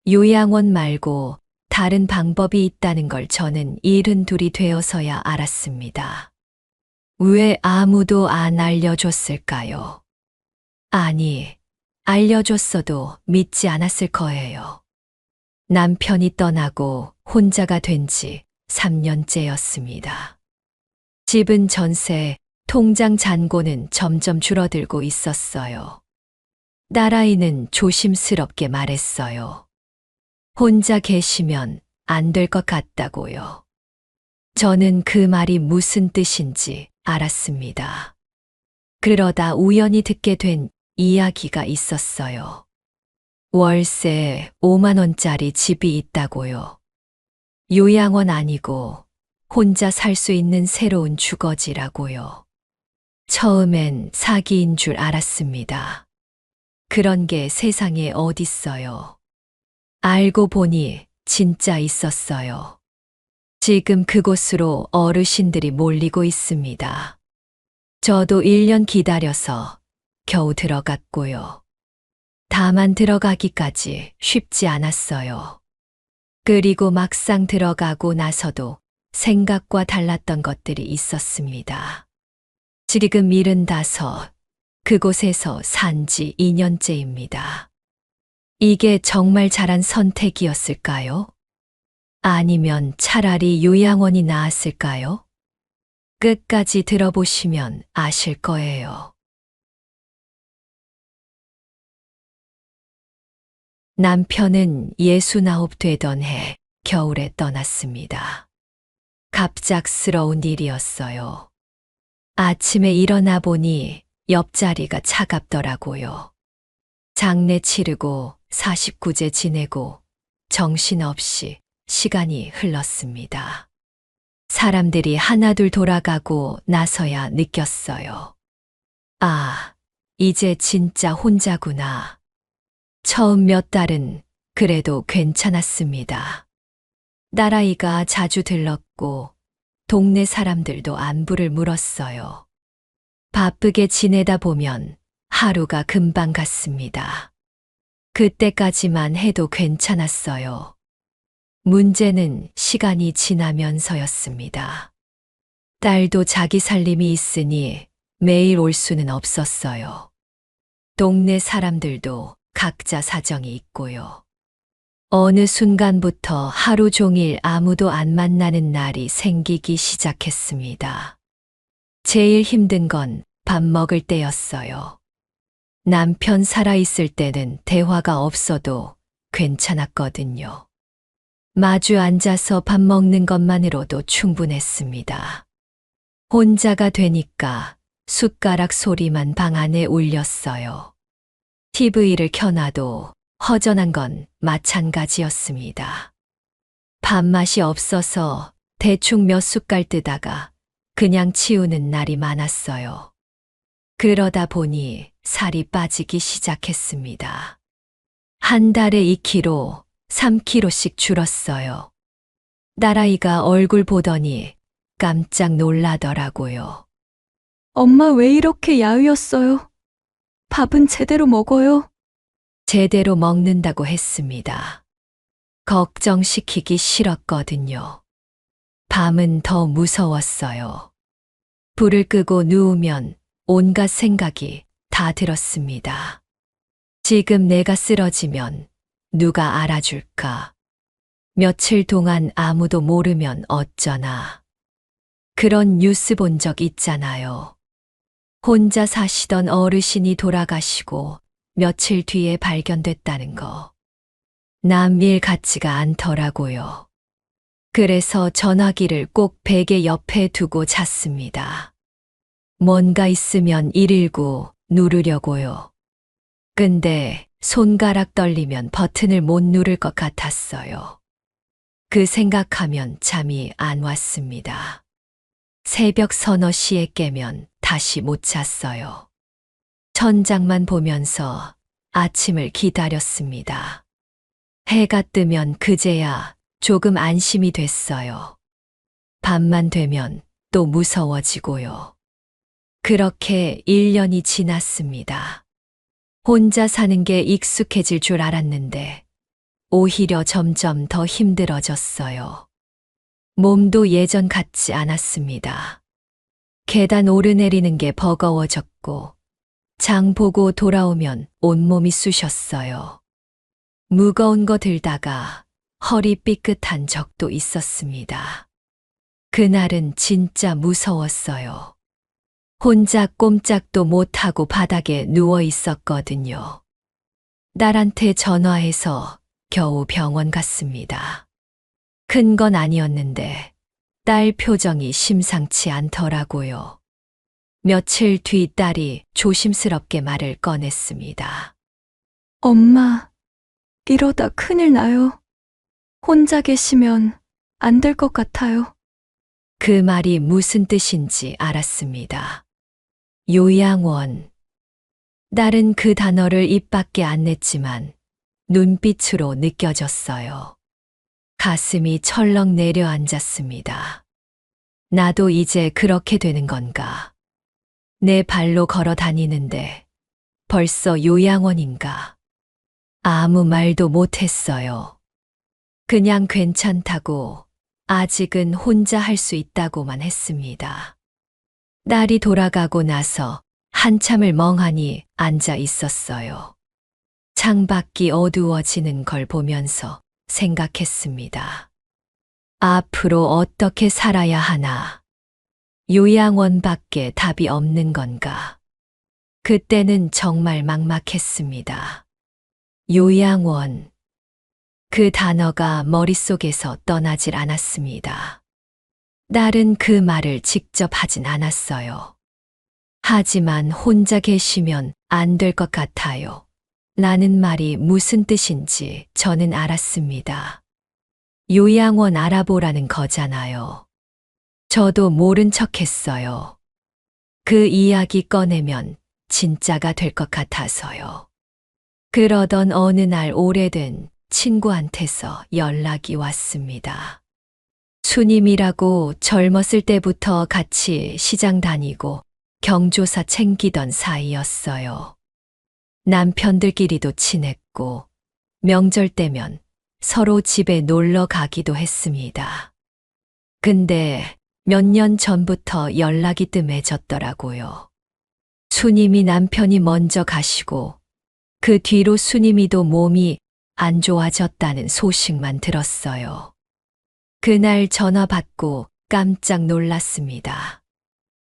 요양원 말고 다른 방법이 있다는 걸 저는 72이 되어서야 알았습니다. 왜 아무도 안 알려줬을까요? 아니, 알려줬어도 믿지 않았을 거예요. 남편이 떠나고 혼자가 된 지 3년째였습니다. 집은 전세, 통장 잔고는 점점 줄어들고 있었어요. 딸아이는 조심스럽게 말했어요. 혼자 계시면 안 될 것 같다고요. 저는 그 말이 무슨 뜻인지 알았습니다. 그러다 우연히 듣게 된 이야기가 있었어요. 월세 5만 원짜리 집이 있다고요. 요양원 아니고 혼자 살 수 있는 새로운 주거지라고요. 처음엔 사기인 줄 알았습니다. 그런 게 세상에 어딨어요. 알고 보니 진짜 있었어요. 지금 그곳으로 어르신들이 몰리고 있습니다. 저도 1년 기다려서 겨우 들어갔고요. 다만 들어가기까지 쉽지 않았어요. 그리고 막상 들어가고 나서도 생각과 달랐던 것들이 있었습니다. 지금 75, 그곳에서 산 지 2년째입니다. 이게 정말 잘한 선택이었을까요? 아니면 차라리 요양원이 나았을까요? 끝까지 들어보시면 아실 거예요. 남편은 69 되던 해 겨울에 떠났습니다. 갑작스러운 일이었어요. 아침에 일어나 보니 옆자리가 차갑더라고요. 장례 치르고 49제 지내고 정신없이 시간이 흘렀습니다. 사람들이 하나둘 돌아가고 나서야 느꼈어요. 아, 이제 진짜 혼자구나. 처음 몇 달은 그래도 괜찮았습니다. 딸아이가 자주 들렀고 동네 사람들도 안부를 물었어요. 바쁘게 지내다 보면 하루가 금방 갔습니다. 그때까지만 해도 괜찮았어요. 문제는 시간이 지나면서였습니다. 딸도 자기 살림이 있으니 매일 올 수는 없었어요. 동네 사람들도 각자 사정이 있고요. 어느 순간부터 하루 종일 아무도 안 만나는 날이 생기기 시작했습니다. 제일 힘든 건 밥 먹을 때였어요. 남편 살아있을 때는 대화가 없어도 괜찮았거든요. 마주 앉아서 밥 먹는 것만으로도 충분했습니다. 혼자가 되니까 숟가락 소리만 방 안에 울렸어요. TV를 켜놔도 허전한 건 마찬가지였습니다. 밥맛이 없어서 대충 몇 숟갈 뜨다가 그냥 치우는 날이 많았어요. 그러다 보니 살이 빠지기 시작했습니다. 한 달에 2kg, 3kg씩 줄었어요. 딸아이가 얼굴 보더니 깜짝 놀라더라고요. 엄마 왜 이렇게 야위었어요? 밥은 제대로 먹어요? 제대로 먹는다고 했습니다. 걱정시키기 싫었거든요. 밤은 더 무서웠어요. 불을 끄고 누우면 온갖 생각이 다 들었습니다. 지금 내가 쓰러지면 누가 알아줄까? 며칠 동안 아무도 모르면 어쩌나. 그런 뉴스 본 적 있잖아요. 혼자 사시던 어르신이 돌아가시고 며칠 뒤에 발견됐다는 거. 남 일 같지가 않더라고요. 그래서 전화기를 꼭 베개 옆에 두고 잤습니다. 뭔가 있으면 119 누르려고요. 근데 손가락 떨리면 버튼을 못 누를 것 같았어요. 그 생각하면 잠이 안 왔습니다. 새벽 서너 시에 깨면 다시 못 잤어요. 천장만 보면서 아침을 기다렸습니다. 해가 뜨면 그제야 조금 안심이 됐어요. 밤만 되면 또 무서워지고요. 그렇게 1년이 지났습니다. 혼자 사는 게 익숙해질 줄 알았는데 오히려 점점 더 힘들어졌어요. 몸도 예전 같지 않았습니다. 계단 오르내리는 게 버거워졌고, 장 보고 돌아오면 온몸이 쑤셨어요. 무거운 거 들다가 허리 삐끗한 적도 있었습니다. 그날은 진짜 무서웠어요. 혼자 꼼짝도 못하고 바닥에 누워 있었거든요. 딸한테 전화해서 겨우 병원 갔습니다. 큰 건 아니었는데 딸 표정이 심상치 않더라고요. 며칠 뒤 딸이 조심스럽게 말을 꺼냈습니다. 엄마, 이러다 큰일 나요. 혼자 계시면 안 될 것 같아요. 그 말이 무슨 뜻인지 알았습니다. 요양원. 딸은 그 단어를 입 밖에 안 냈지만 눈빛으로 느껴졌어요. 가슴이 철렁 내려앉았습니다. 나도 이제 그렇게 되는 건가? 내 발로 걸어 다니는데 벌써 요양원인가? 아무 말도 못했어요. 그냥 괜찮다고, 아직은 혼자 할 수 있다고만 했습니다. 딸이 돌아가고 나서 한참을 멍하니 앉아 있었어요. 창밖이 어두워지는 걸 보면서 생각했습니다. 앞으로 어떻게 살아야 하나? 요양원밖에 답이 없는 건가? 그때는 정말 막막했습니다. 요양원. 그 단어가 머릿속에서 떠나질 않았습니다. 딸은 그 말을 직접 하진 않았어요. 하지만 혼자 계시면 안 될 것 같아요. 라는 말이 무슨 뜻인지 저는 알았습니다. 요양원 알아보라는 거잖아요. 저도 모른 척 했어요. 그 이야기 꺼내면 진짜가 될 것 같아서요. 그러던 어느 날 오래된 친구한테서 연락이 왔습니다. 수님이라고 젊었을 때부터 같이 시장 다니고 경조사 챙기던 사이였어요. 남편들끼리도 친했고 명절 때면 서로 집에 놀러 가기도 했습니다. 근데 몇 년 전부터 연락이 뜸해졌더라고요. 수님이 남편이 먼저 가시고 그 뒤로 수님이도 몸이 안 좋아졌다는 소식만 들었어요. 그날 전화 받고 깜짝 놀랐습니다.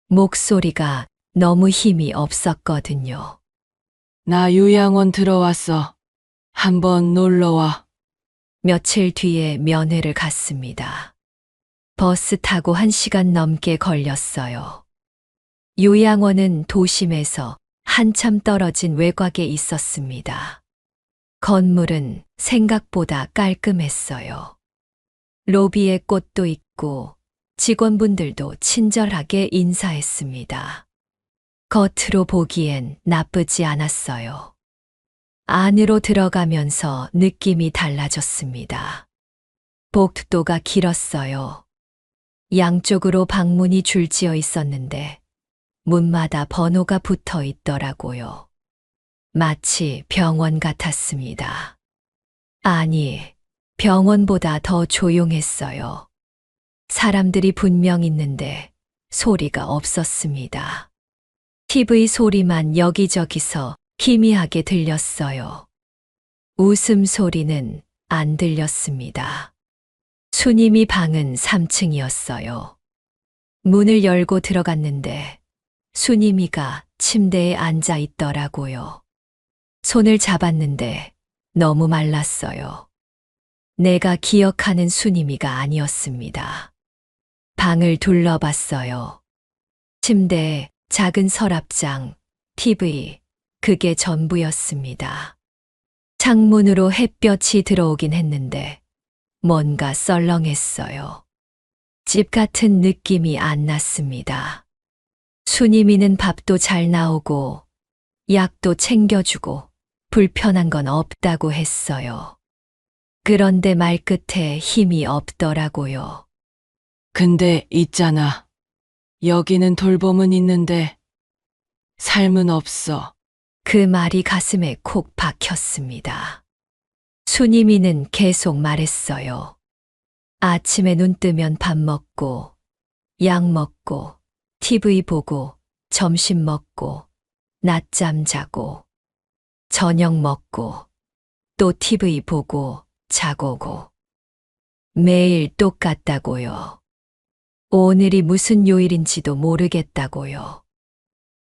목소리가 너무 힘이 없었거든요. 나 요양원 들어왔어. 한번 놀러와. 며칠 뒤에 면회를 갔습니다. 버스 타고 1시간 넘게 걸렸어요. 요양원은 도심에서 한참 떨어진 외곽에 있었습니다. 건물은 생각보다 깔끔했어요. 로비에 꽃도 있고 직원분들도 친절하게 인사했습니다. 겉으로 보기엔 나쁘지 않았어요. 안으로 들어가면서 느낌이 달라졌습니다. 복도가 길었어요. 양쪽으로 방문이 줄지어 있었는데 문마다 번호가 붙어 있더라고요. 마치 병원 같았습니다. 아니, 병원보다 더 조용했어요. 사람들이 분명 있는데 소리가 없었습니다. TV 소리만 여기저기서 희미하게 들렸어요. 웃음소리는 안 들렸습니다. 수님이 방은 3층이었어요. 문을 열고 들어갔는데 수님이가 침대에 앉아 있더라고요. 손을 잡았는데 너무 말랐어요. 내가 기억하는 수님이가 아니었습니다. 방을 둘러봤어요. 침대, 작은 서랍장, TV, 그게 전부였습니다. 창문으로 햇볕이 들어오긴 했는데 뭔가 썰렁했어요. 집 같은 느낌이 안 났습니다. 수님이는 밥도 잘 나오고 약도 챙겨주고 불편한 건 없다고 했어요. 그런데 말끝에 힘이 없더라고요. 근데 있잖아. 여기는 돌봄은 있는데 삶은 없어. 그 말이 가슴에 콕 박혔습니다. 순이미는 계속 말했어요. 아침에 눈 뜨면 밥 먹고, 약 먹고, TV 보고, 점심 먹고, 낮잠 자고, 저녁 먹고, 또 TV 보고, 자고고. 매일 똑같다고요. 오늘이 무슨 요일인지도 모르겠다고요.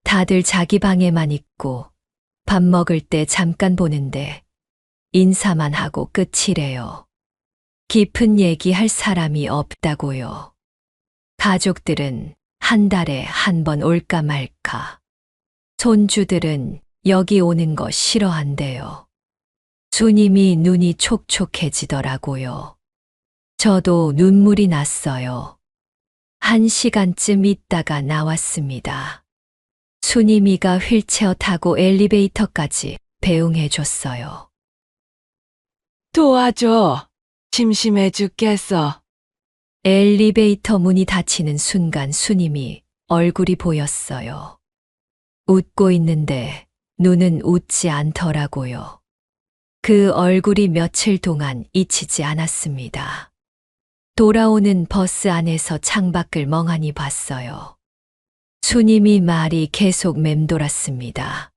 다들 자기 방에만 있고, 밥 먹을 때 잠깐 보는데, 인사만 하고 끝이래요. 깊은 얘기 할 사람이 없다고요. 가족들은 한 달에 한 번 올까 말까. 손주들은 여기 오는 거 싫어한대요. 수님이 눈이 촉촉해지더라고요. 저도 눈물이 났어요. 1시간쯤 있다가 나왔습니다. 수님이가 휠체어 타고 엘리베이터까지 배웅해 줬어요. 도와줘. 심심해 죽겠어. 엘리베이터 문이 닫히는 순간 수님이 얼굴이 보였어요. 웃고 있는데 눈은 웃지 않더라고요. 그 얼굴이 며칠 동안 잊히지 않았습니다. 돌아오는 버스 안에서 창밖을 멍하니 봤어요. 수님이 말이 계속 맴돌았습니다.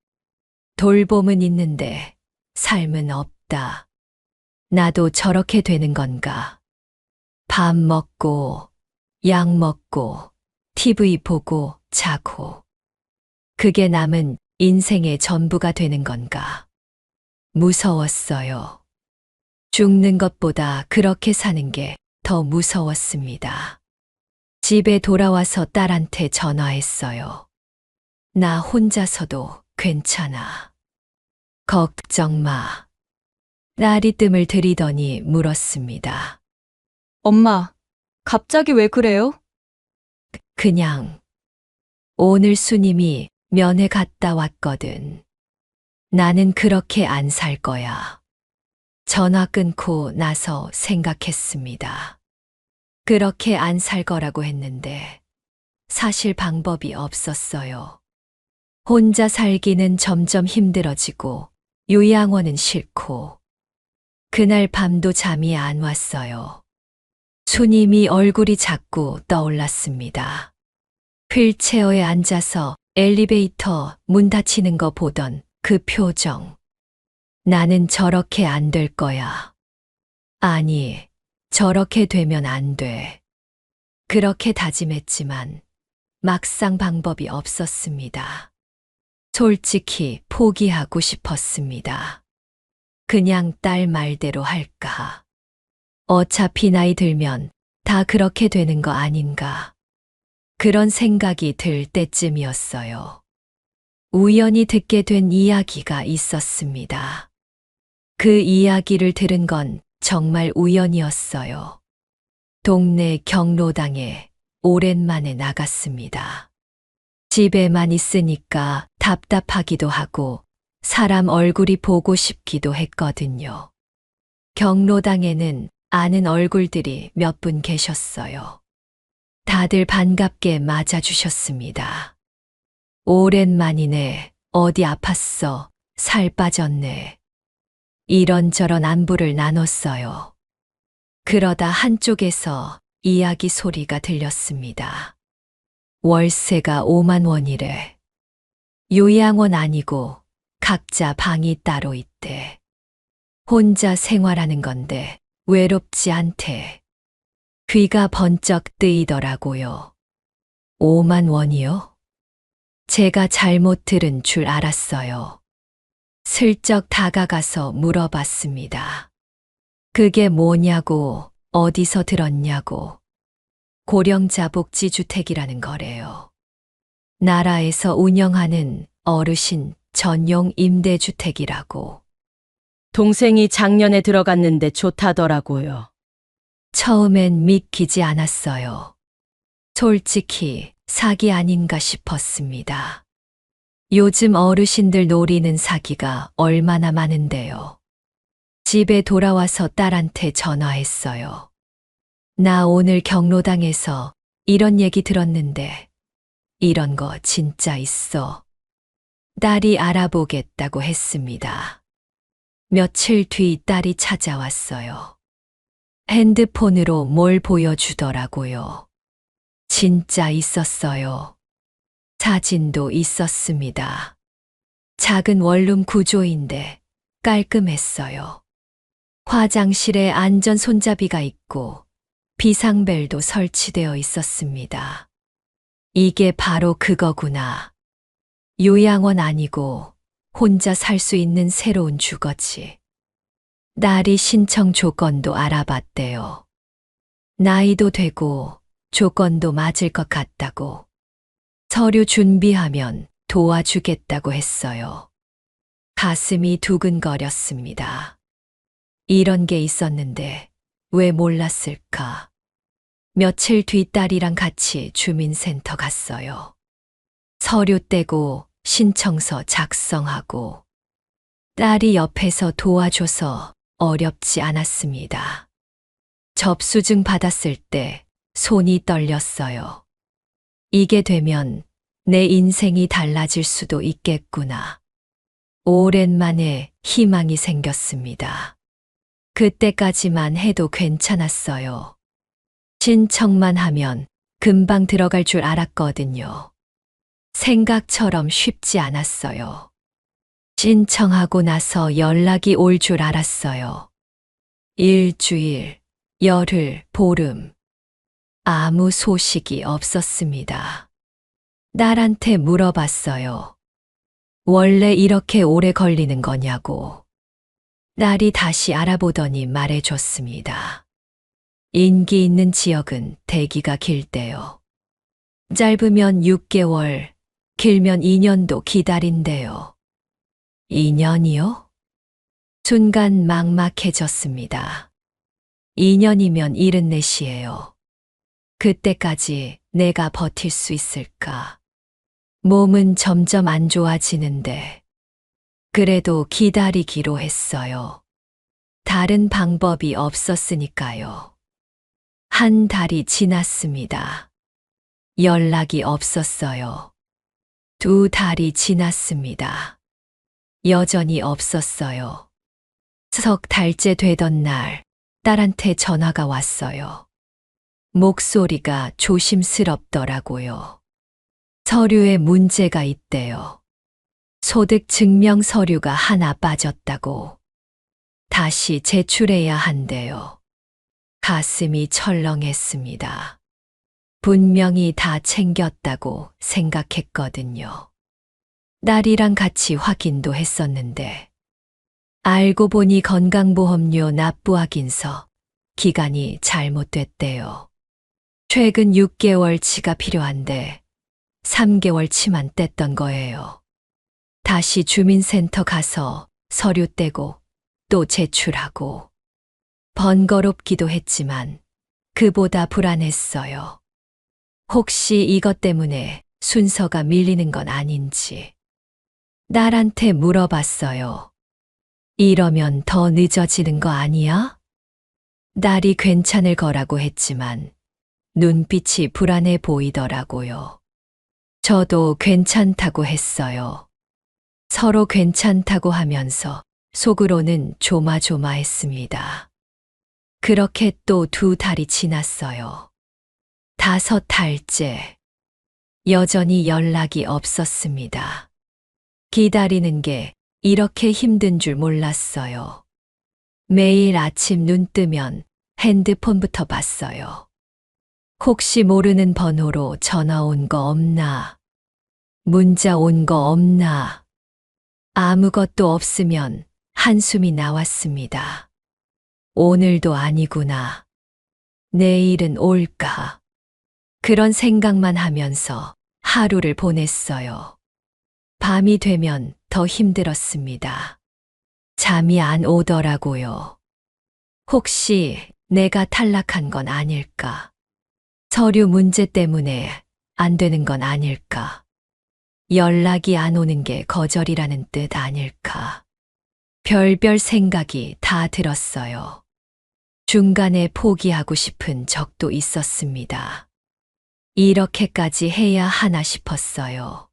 돌봄은 있는데 삶은 없다. 나도 저렇게 되는 건가? 밥 먹고, 약 먹고, TV 보고, 자고. 그게 남은 인생의 전부가 되는 건가? 무서웠어요. 죽는 것보다 그렇게 사는 게 더 무서웠습니다. 집에 돌아와서 딸한테 전화했어요. 나 혼자서도 괜찮아. 걱정 마. 딸이 뜸을 들이더니 물었습니다. 엄마, 갑자기 왜 그래요? 그냥 오늘 수님이 면회 갔다 왔거든. 나는 그렇게 안 살 거야. 전화 끊고 나서 생각했습니다. 그렇게 안 살 거라고 했는데 사실 방법이 없었어요. 혼자 살기는 점점 힘들어지고 요양원은 싫고 그날 밤도 잠이 안 왔어요. 수님이 얼굴이 자꾸 떠올랐습니다. 휠체어에 앉아서 엘리베이터 문 닫히는 거 보던 그 표정. 나는 저렇게 안 될 거야. 아니, 저렇게 되면 안 돼. 그렇게 다짐했지만 막상 방법이 없었습니다. 솔직히 포기하고 싶었습니다. 그냥 딸 말대로 할까. 어차피 나이 들면 다 그렇게 되는 거 아닌가. 그런 생각이 들 때쯤이었어요. 우연히 듣게 된 이야기가 있었습니다. 그 이야기를 들은 건 정말 우연이었어요. 동네 경로당에 오랜만에 나갔습니다. 집에만 있으니까 답답하기도 하고 사람 얼굴이 보고 싶기도 했거든요. 경로당에는 아는 얼굴들이 몇 분 계셨어요. 다들 반갑게 맞아주셨습니다. 오랜만이네. 어디 아팠어? 살 빠졌네. 이런저런 안부를 나눴어요. 그러다 한쪽에서 이야기 소리가 들렸습니다. 월세가 5만 원이래. 요양원 아니고 각자 방이 따로 있대. 혼자 생활하는 건데 외롭지 않대. 귀가 번쩍 뜨이더라고요. 5만 원이요? 제가 잘못 들은 줄 알았어요. 슬쩍 다가가서 물어봤습니다. 그게 뭐냐고, 어디서 들었냐고. 고령자 복지주택이라는 거래요. 나라에서 운영하는 어르신 전용 임대주택이라고. 동생이 작년에 들어갔는데 좋다더라고요. 처음엔 믿기지 않았어요. 솔직히 사기 아닌가 싶었습니다. 요즘 어르신들 노리는 사기가 얼마나 많은데요. 집에 돌아와서 딸한테 전화했어요. 나 오늘 경로당에서 이런 얘기 들었는데 이런 거 진짜 있어. 딸이 알아보겠다고 했습니다. 며칠 뒤 딸이 찾아왔어요. 핸드폰으로 뭘 보여주더라고요. 진짜 있었어요. 사진도 있었습니다. 작은 원룸 구조인데 깔끔했어요. 화장실에 안전 손잡이가 있고 비상벨도 설치되어 있었습니다. 이게 바로 그거구나. 요양원 아니고 혼자 살 수 있는 새로운 주거지. 딸이 신청 조건도 알아봤대요. 나이도 되고 조건도 맞을 것 같다고. 서류 준비하면 도와주겠다고 했어요. 가슴이 두근거렸습니다. 이런 게 있었는데 왜 몰랐을까? 며칠 뒤 딸이랑 같이 주민센터 갔어요. 서류 떼고 신청서 작성하고 딸이 옆에서 도와줘서 어렵지 않았습니다. 접수증 받았을 때 손이 떨렸어요. 이게 되면 내 인생이 달라질 수도 있겠구나. 오랜만에 희망이 생겼습니다. 그때까지만 해도 괜찮았어요. 신청만 하면 금방 들어갈 줄 알았거든요. 생각처럼 쉽지 않았어요. 신청하고 나서 연락이 올 줄 알았어요. 일주일, 열흘, 보름. 아무 소식이 없었습니다. 딸한테 물어봤어요. 원래 이렇게 오래 걸리는 거냐고. 딸이 다시 알아보더니 말해줬습니다. 인기 있는 지역은 대기가 길대요. 짧으면 6개월, 길면 2년도 기다린대요. 2년이요? 순간 막막해졌습니다. 2년이면 74이에요. 그때까지 내가 버틸 수 있을까? 몸은 점점 안 좋아지는데, 그래도 기다리기로 했어요. 다른 방법이 없었으니까요. 한 달이 지났습니다. 연락이 없었어요. 2달이 지났습니다. 여전히 없었어요. 석 달째 되던 날, 딸한테 전화가 왔어요. 목소리가 조심스럽더라고요. 서류에 문제가 있대요. 소득 증명 서류가 하나 빠졌다고. 다시 제출해야 한대요. 가슴이 철렁했습니다. 분명히 다 챙겼다고 생각했거든요. 딸이랑 같이 확인도 했었는데, 알고 보니 건강보험료 납부 확인서 기간이 잘못됐대요. 최근 6개월치가 필요한데 3개월치만 뗐던 거예요. 다시 주민센터 가서 서류 떼고 또 제출하고. 번거롭기도 했지만 그보다 불안했어요. 혹시 이것 때문에 순서가 밀리는 건 아닌지. 딸한테 물어봤어요. 이러면 더 늦어지는 거 아니야? 딸이 괜찮을 거라고 했지만 눈빛이 불안해 보이더라고요. 저도 괜찮다고 했어요. 서로 괜찮다고 하면서 속으로는 조마조마했습니다. 그렇게 또 2달이 지났어요. 5달째. 여전히 연락이 없었습니다. 기다리는 게 이렇게 힘든 줄 몰랐어요. 매일 아침 눈 뜨면 핸드폰부터 봤어요. 혹시 모르는 번호로 전화 온 거 없나? 문자 온 거 없나? 아무것도 없으면 한숨이 나왔습니다. 오늘도 아니구나. 내일은 올까? 그런 생각만 하면서 하루를 보냈어요. 밤이 되면 더 힘들었습니다. 잠이 안 오더라고요. 혹시 내가 탈락한 건 아닐까? 서류 문제 때문에 안 되는 건 아닐까? 연락이 안 오는 게 거절이라는 뜻 아닐까? 별별 생각이 다 들었어요. 중간에 포기하고 싶은 적도 있었습니다. 이렇게까지 해야 하나 싶었어요.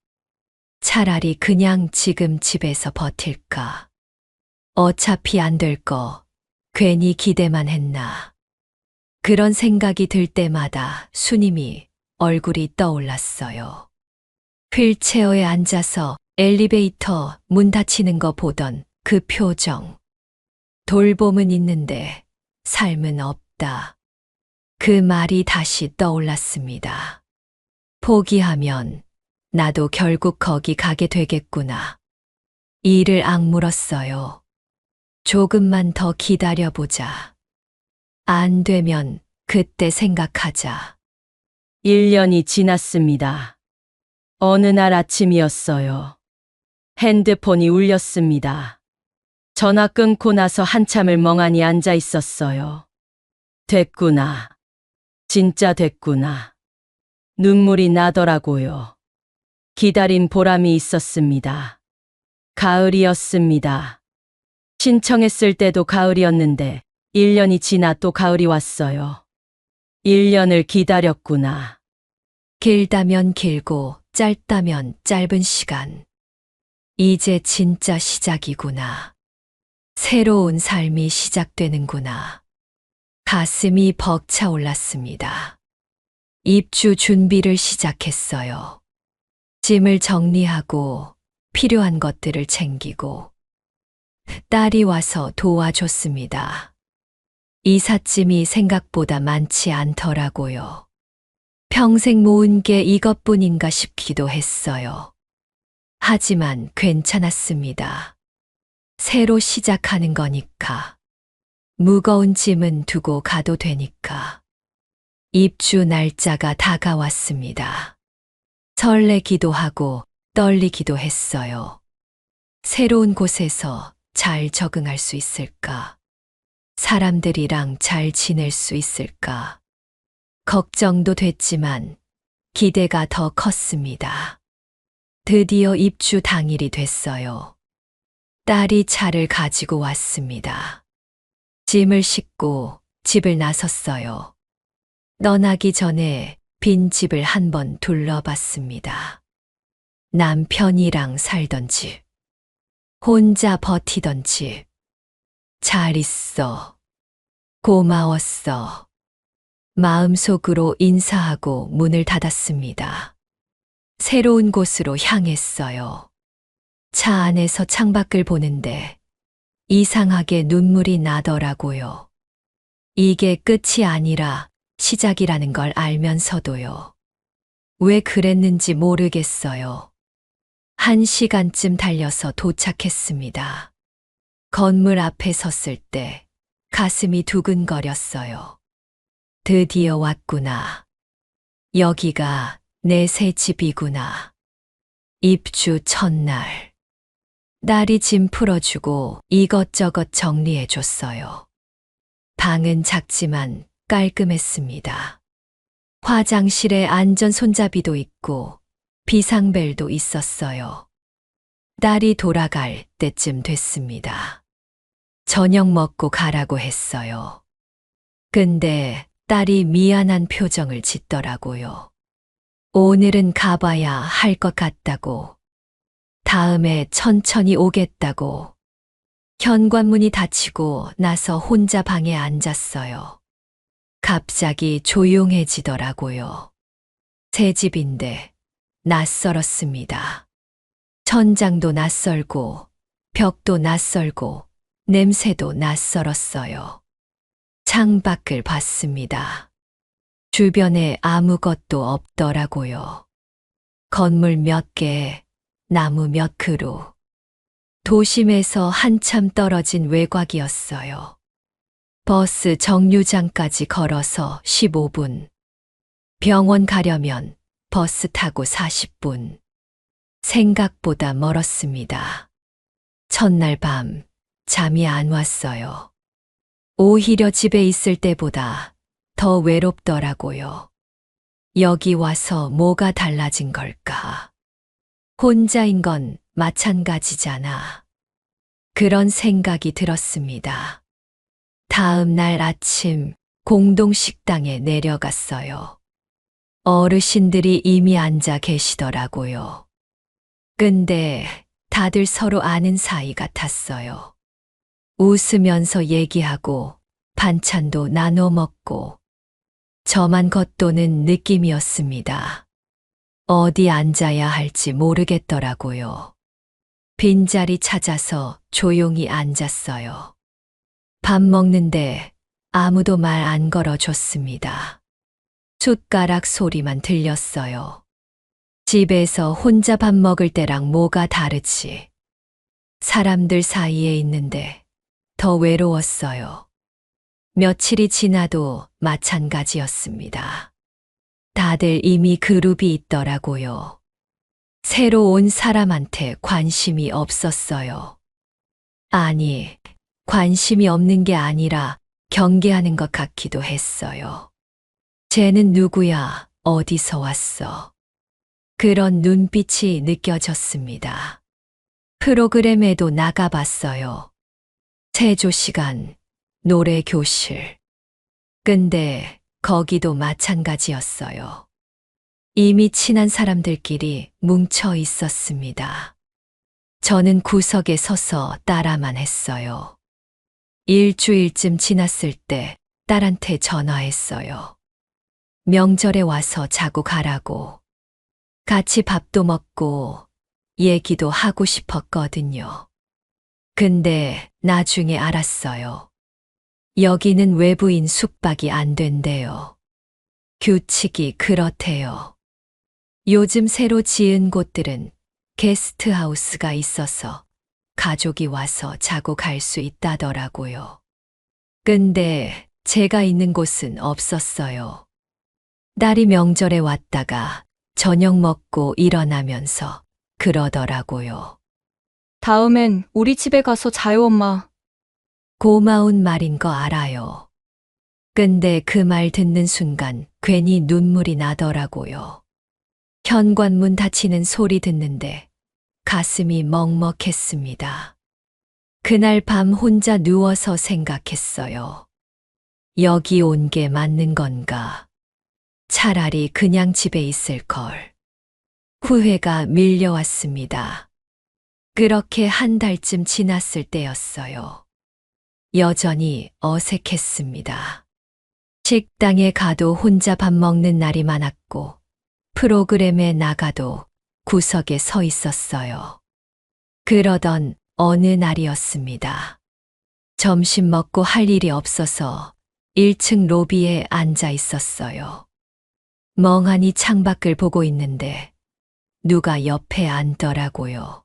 차라리 그냥 지금 집에서 버틸까? 어차피 안 될 거 괜히 기대만 했나. 그런 생각이 들 때마다 수님이 얼굴이 떠올랐어요. 휠체어에 앉아서 엘리베이터 문 닫히는 거 보던 그 표정. 돌봄은 있는데 삶은 없다. 그 말이 다시 떠올랐습니다. 포기하면 나도 결국 거기 가게 되겠구나. 이를 악물었어요. 조금만 더 기다려보자. 안 되면 그때 생각하자. 1년이 지났습니다. 어느 날 아침이었어요. 핸드폰이 울렸습니다. 전화 끊고 나서 한참을 멍하니 앉아 있었어요. 됐구나. 진짜 됐구나. 눈물이 나더라고요. 기다린 보람이 있었습니다. 가을이었습니다. 신청했을 때도 가을이었는데 1년이 지나 또 가을이 왔어요. 1년을 기다렸구나. 길다면 길고 짧다면 짧은 시간. 이제 진짜 시작이구나. 새로운 삶이 시작되는구나. 가슴이 벅차올랐습니다. 입주 준비를 시작했어요. 짐을 정리하고 필요한 것들을 챙기고 딸이 와서 도와줬습니다. 이삿짐이 생각보다 많지 않더라고요. 평생 모은 게 이것뿐인가 싶기도 했어요. 하지만 괜찮았습니다. 새로 시작하는 거니까. 무거운 짐은 두고 가도 되니까. 입주 날짜가 다가왔습니다. 설레기도 하고 떨리기도 했어요. 새로운 곳에서 잘 적응할 수 있을까? 사람들이랑 잘 지낼 수 있을까? 걱정도 됐지만 기대가 더 컸습니다. 드디어 입주 당일이 됐어요. 딸이 차를 가지고 왔습니다. 짐을 싣고 집을 나섰어요. 떠나기 전에 빈 집을 한번 둘러봤습니다. 남편이랑 살던 집, 혼자 버티던 집. 잘 있어. 고마웠어. 마음속으로 인사하고 문을 닫았습니다. 새로운 곳으로 향했어요. 차 안에서 창밖을 보는데 이상하게 눈물이 나더라고요. 이게 끝이 아니라 시작이라는 걸 알면서도요. 왜 그랬는지 모르겠어요. 1시간쯤 달려서 도착했습니다. 건물 앞에 섰을 때 가슴이 두근거렸어요. 드디어 왔구나. 여기가 내 새 집이구나. 입주 첫날. 딸이 짐 풀어주고 이것저것 정리해줬어요. 방은 작지만 깔끔했습니다. 화장실에 안전 손잡이도 있고 비상벨도 있었어요. 딸이 돌아갈 때쯤 됐습니다. 저녁 먹고 가라고 했어요. 근데 딸이 미안한 표정을 짓더라고요. 오늘은 가봐야 할 것 같다고. 다음에 천천히 오겠다고. 현관문이 닫히고 나서 혼자 방에 앉았어요. 갑자기 조용해지더라고요. 새 집인데 낯설었습니다. 천장도 낯설고 벽도 낯설고 냄새도 낯설었어요. 창밖을 봤습니다. 주변에 아무것도 없더라고요. 건물 몇 개, 나무 몇 그루. 도심에서 한참 떨어진 외곽이었어요. 버스 정류장까지 걸어서 15분. 병원 가려면 버스 타고 40분. 생각보다 멀었습니다. 첫날 밤 잠이 안 왔어요. 오히려 집에 있을 때보다 더 외롭더라고요. 여기 와서 뭐가 달라진 걸까? 혼자인 건 마찬가지잖아. 그런 생각이 들었습니다. 다음 날 아침 공동식당에 내려갔어요. 어르신들이 이미 앉아 계시더라고요. 근데 다들 서로 아는 사이 같았어요. 웃으면서 얘기하고 반찬도 나눠 먹고 저만 겉도는 느낌이었습니다. 어디 앉아야 할지 모르겠더라고요. 빈자리 찾아서 조용히 앉았어요. 밥 먹는데 아무도 말 안 걸어줬습니다. 숟가락 소리만 들렸어요. 집에서 혼자 밥 먹을 때랑 뭐가 다르지? 사람들 사이에 있는데 더 외로웠어요. 며칠이 지나도 마찬가지였습니다. 다들 이미 그룹이 있더라고요. 새로 온 사람한테 관심이 없었어요. 아니, 관심이 없는 게 아니라 경계하는 것 같기도 했어요. 쟤는 누구야? 어디서 왔어? 그런 눈빛이 느껴졌습니다. 프로그램에도 나가봤어요. 체조 시간, 노래 교실. 근데 거기도 마찬가지였어요. 이미 친한 사람들끼리 뭉쳐 있었습니다. 저는 구석에 서서 따라만 했어요. 일주일쯤 지났을 때 딸한테 전화했어요. 명절에 와서 자고 가라고. 같이 밥도 먹고 얘기도 하고 싶었거든요. 근데 나중에 알았어요. 여기는 외부인 숙박이 안 된대요. 규칙이 그렇대요. 요즘 새로 지은 곳들은 게스트하우스가 있어서 가족이 와서 자고 갈 수 있다더라고요. 근데 제가 있는 곳은 없었어요. 딸이 명절에 왔다가 저녁 먹고 일어나면서 그러더라고요. 다음엔 우리 집에 가서 자요, 엄마. 고마운 말인 거 알아요. 근데 그 말 듣는 순간 괜히 눈물이 나더라고요. 현관문 닫히는 소리 듣는데 가슴이 먹먹했습니다. 그날 밤 혼자 누워서 생각했어요. 여기 온 게 맞는 건가? 차라리 그냥 집에 있을 걸. 후회가 밀려왔습니다. 그렇게 한 달쯤 지났을 때였어요. 여전히 어색했습니다. 식당에 가도 혼자 밥 먹는 날이 많았고, 프로그램에 나가도 구석에 서 있었어요. 그러던 어느 날이었습니다. 점심 먹고 할 일이 없어서 1층 로비에 앉아 있었어요. 멍하니 창밖을 보고 있는데 누가 옆에 앉더라고요.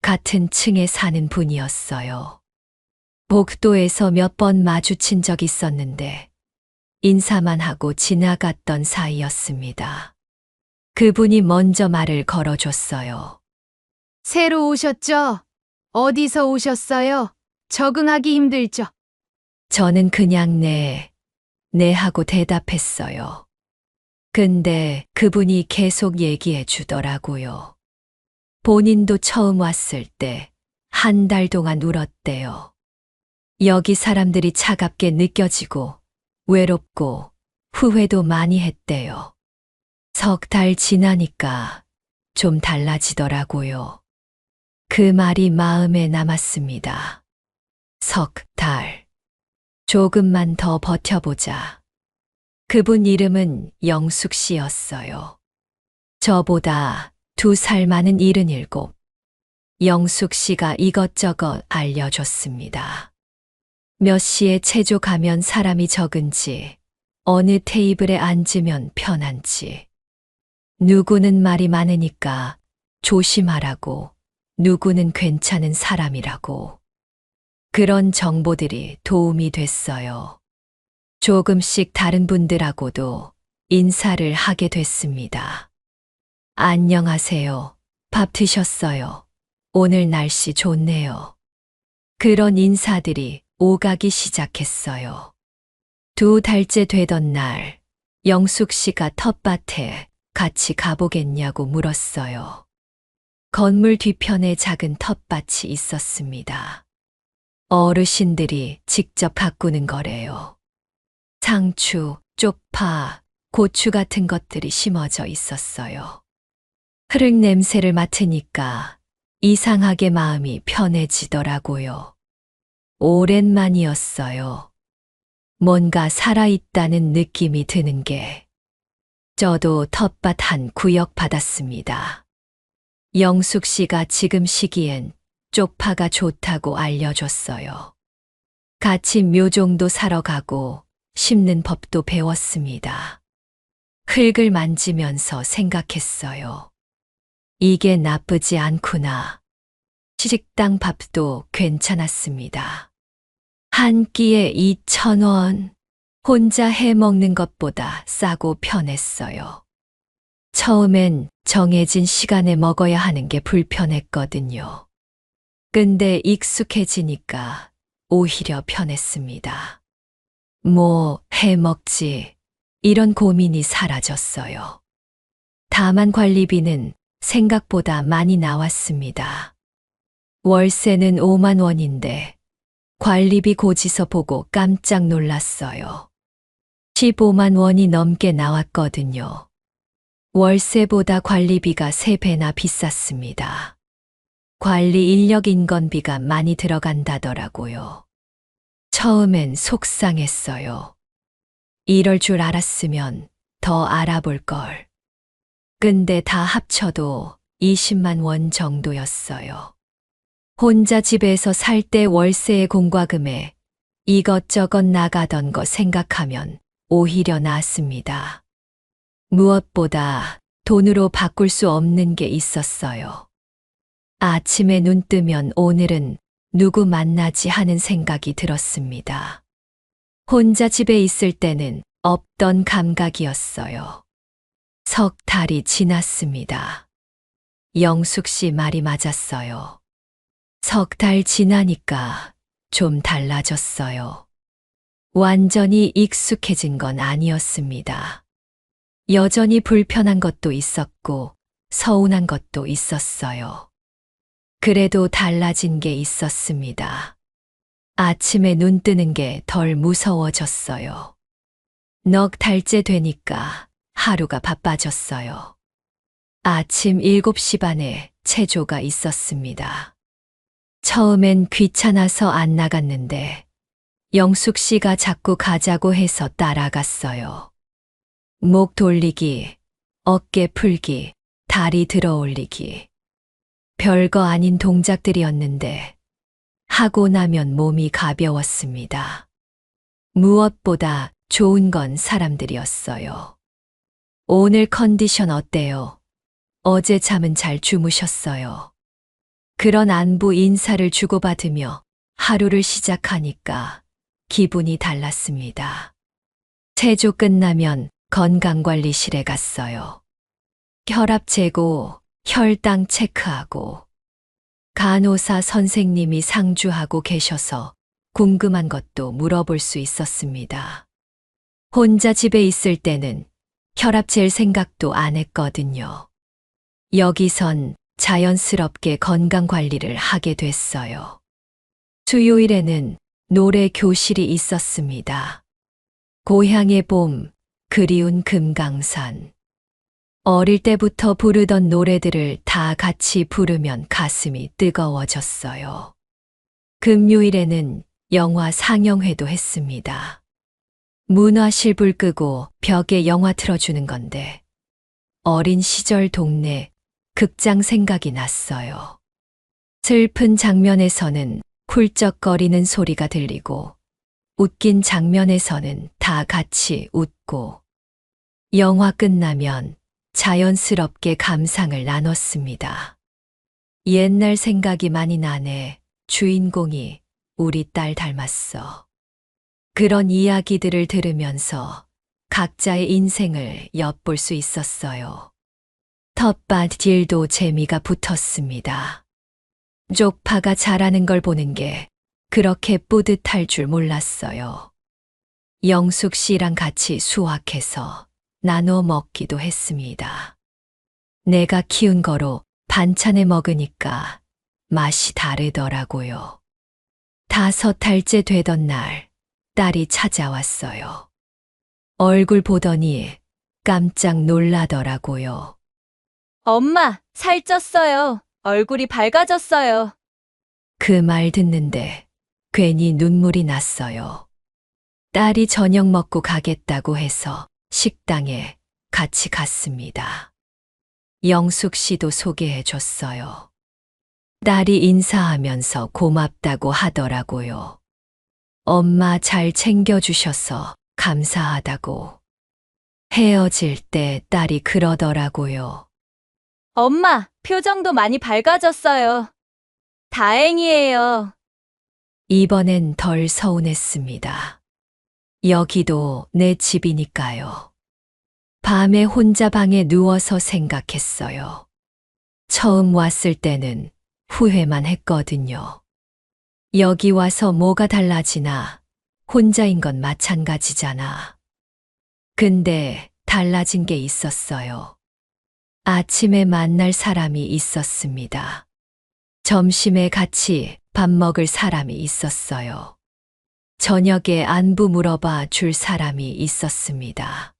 같은 층에 사는 분이었어요. 복도에서 몇 번 마주친 적 있었는데 인사만 하고 지나갔던 사이였습니다. 그분이 먼저 말을 걸어줬어요. 새로 오셨죠? 어디서 오셨어요? 적응하기 힘들죠? 저는 그냥 네 하고 대답했어요. 근데 그분이 계속 얘기해 주더라고요. 본인도 처음 왔을 때 한 달 동안 울었대요. 여기 사람들이 차갑게 느껴지고 외롭고 후회도 많이 했대요. 석 달 지나니까 좀 달라지더라고요. 그 말이 마음에 남았습니다. 석 달. 조금만 더 버텨보자. 그분 이름은 영숙 씨였어요. 저보다 2살 많은 77. 영숙 씨가 이것저것 알려줬습니다. 몇 시에 체조 가면 사람이 적은지, 어느 테이블에 앉으면 편한지, 누구는 말이 많으니까 조심하라고, 누구는 괜찮은 사람이라고. 그런 정보들이 도움이 됐어요. 조금씩 다른 분들하고도 인사를 하게 됐습니다. 안녕하세요. 밥 드셨어요? 오늘 날씨 좋네요. 그런 인사들이 오가기 시작했어요. 2달째 되던 날, 영숙 씨가 텃밭에 같이 가보겠냐고 물었어요. 건물 뒤편에 작은 텃밭이 있었습니다. 어르신들이 직접 가꾸는 거래요. 상추, 쪽파, 고추 같은 것들이 심어져 있었어요. 흙 냄새를 맡으니까 이상하게 마음이 편해지더라고요. 오랜만이었어요. 뭔가 살아있다는 느낌이 드는 게. 저도 텃밭 한 구역 받았습니다. 영숙 씨가 지금 시기엔 쪽파가 좋다고 알려줬어요. 같이 묘종도 사러 가고 심는 법도 배웠습니다. 흙을 만지면서 생각했어요. 이게 나쁘지 않구나. 식당 밥도 괜찮았습니다. 한 끼에 2,000원. 혼자 해 먹는 것보다 싸고 편했어요. 처음엔 정해진 시간에 먹어야 하는 게 불편했거든요. 근데 익숙해지니까 오히려 편했습니다. 뭐 해 먹지, 이런 고민이 사라졌어요. 다만 관리비는 생각보다 많이 나왔습니다. 월세는 5만 원인데 관리비 고지서 보고 깜짝 놀랐어요. 15만 원이 넘게 나왔거든요. 월세보다 관리비가 3배나 비쌌습니다. 관리 인력 인건비가 많이 들어간다더라고요. 처음엔 속상했어요. 이럴 줄 알았으면 더 알아볼 걸. 근데 다 합쳐도 20만 원 정도였어요. 혼자 집에서 살 때 월세의 공과금에 이것저것 나가던 거 생각하면 오히려 낫습니다. 무엇보다 돈으로 바꿀 수 없는 게 있었어요. 아침에 눈 뜨면 오늘은 누구 만나지 하는 생각이 들었습니다. 혼자 집에 있을 때는 없던 감각이었어요. 석 달이 지났습니다. 영숙 씨 말이 맞았어요. 석 달 지나니까 좀 달라졌어요. 완전히 익숙해진 건 아니었습니다. 여전히 불편한 것도 있었고 서운한 것도 있었어요. 그래도 달라진 게 있었습니다. 아침에 눈 뜨는 게 덜 무서워졌어요. 넉 달째 되니까 하루가 바빠졌어요. 아침 7시 반에 체조가 있었습니다. 처음엔 귀찮아서 안 나갔는데 영숙 씨가 자꾸 가자고 해서 따라갔어요. 목 돌리기, 어깨 풀기, 다리 들어 올리기. 별거 아닌 동작들이었는데 하고 나면 몸이 가벼웠습니다. 무엇보다 좋은 건 사람들이었어요. 오늘 컨디션 어때요? 어제 잠은 잘 주무셨어요? 그런 안부 인사를 주고받으며 하루를 시작하니까 기분이 달랐습니다. 체조 끝나면 건강관리실에 갔어요. 혈압 재고, 혈당 체크하고, 간호사 선생님이 상주하고 계셔서 궁금한 것도 물어볼 수 있었습니다. 혼자 집에 있을 때는 혈압 잴 생각도 안 했거든요. 여기선 자연스럽게 건강관리를 하게 됐어요. 수요일에는 노래 교실이 있었습니다. 고향의 봄, 그리운 금강산. 어릴 때부터 부르던 노래들을 다 같이 부르면 가슴이 뜨거워졌어요. 금요일에는 영화 상영회도 했습니다. 문화실 불 끄고 벽에 영화 틀어주는 건데 어린 시절 동네 극장 생각이 났어요. 슬픈 장면에서는 훌쩍거리는 소리가 들리고 웃긴 장면에서는 다 같이 웃고 영화 끝나면 자연스럽게 감상을 나눴습니다. 옛날 생각이 많이 나네. 주인공이 우리 딸 닮았어. 그런 이야기들을 들으면서 각자의 인생을 엿볼 수 있었어요. 텃밭 일도 재미가 붙었습니다. 쪽파가 자라는 걸 보는 게 그렇게 뿌듯할 줄 몰랐어요. 영숙 씨랑 같이 수확해서 나눠 먹기도 했습니다. 내가 키운 거로 반찬에 먹으니까 맛이 다르더라고요. 5달째 되던 날 딸이 찾아왔어요. 얼굴 보더니 깜짝 놀라더라고요. 엄마, 살쪘어요. 얼굴이 밝아졌어요. 그 말 듣는데 괜히 눈물이 났어요. 딸이 저녁 먹고 가겠다고 해서 식당에 같이 갔습니다. 영숙 씨도 소개해 줬어요. 딸이 인사하면서 고맙다고 하더라고요. 엄마 잘 챙겨주셔서 감사하다고. 헤어질 때 딸이 그러더라고요. 엄마, 표정도 많이 밝아졌어요. 다행이에요. 이번엔 덜 서운했습니다. 여기도 내 집이니까요. 밤에 혼자 방에 누워서 생각했어요. 처음 왔을 때는 후회만 했거든요. 여기 와서 뭐가 달라지나, 혼자인 건 마찬가지잖아. 근데 달라진 게 있었어요. 아침에 만날 사람이 있었습니다. 점심에 같이 밥 먹을 사람이 있었어요. 저녁에 안부 물어봐 줄 사람이 있었습니다.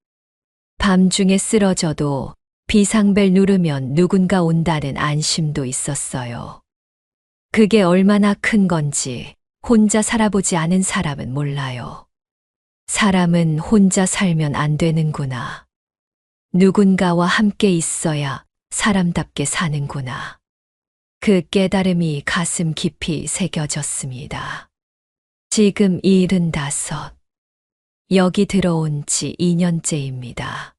밤중에 쓰러져도 비상벨 누르면 누군가 온다는 안심도 있었어요. 그게 얼마나 큰 건지 혼자 살아보지 않은 사람은 몰라요. 사람은 혼자 살면 안 되는구나. 누군가와 함께 있어야 사람답게 사는구나. 그 깨달음이 가슴 깊이 새겨졌습니다. 지금 75. 여기 들어온 지 2년째입니다.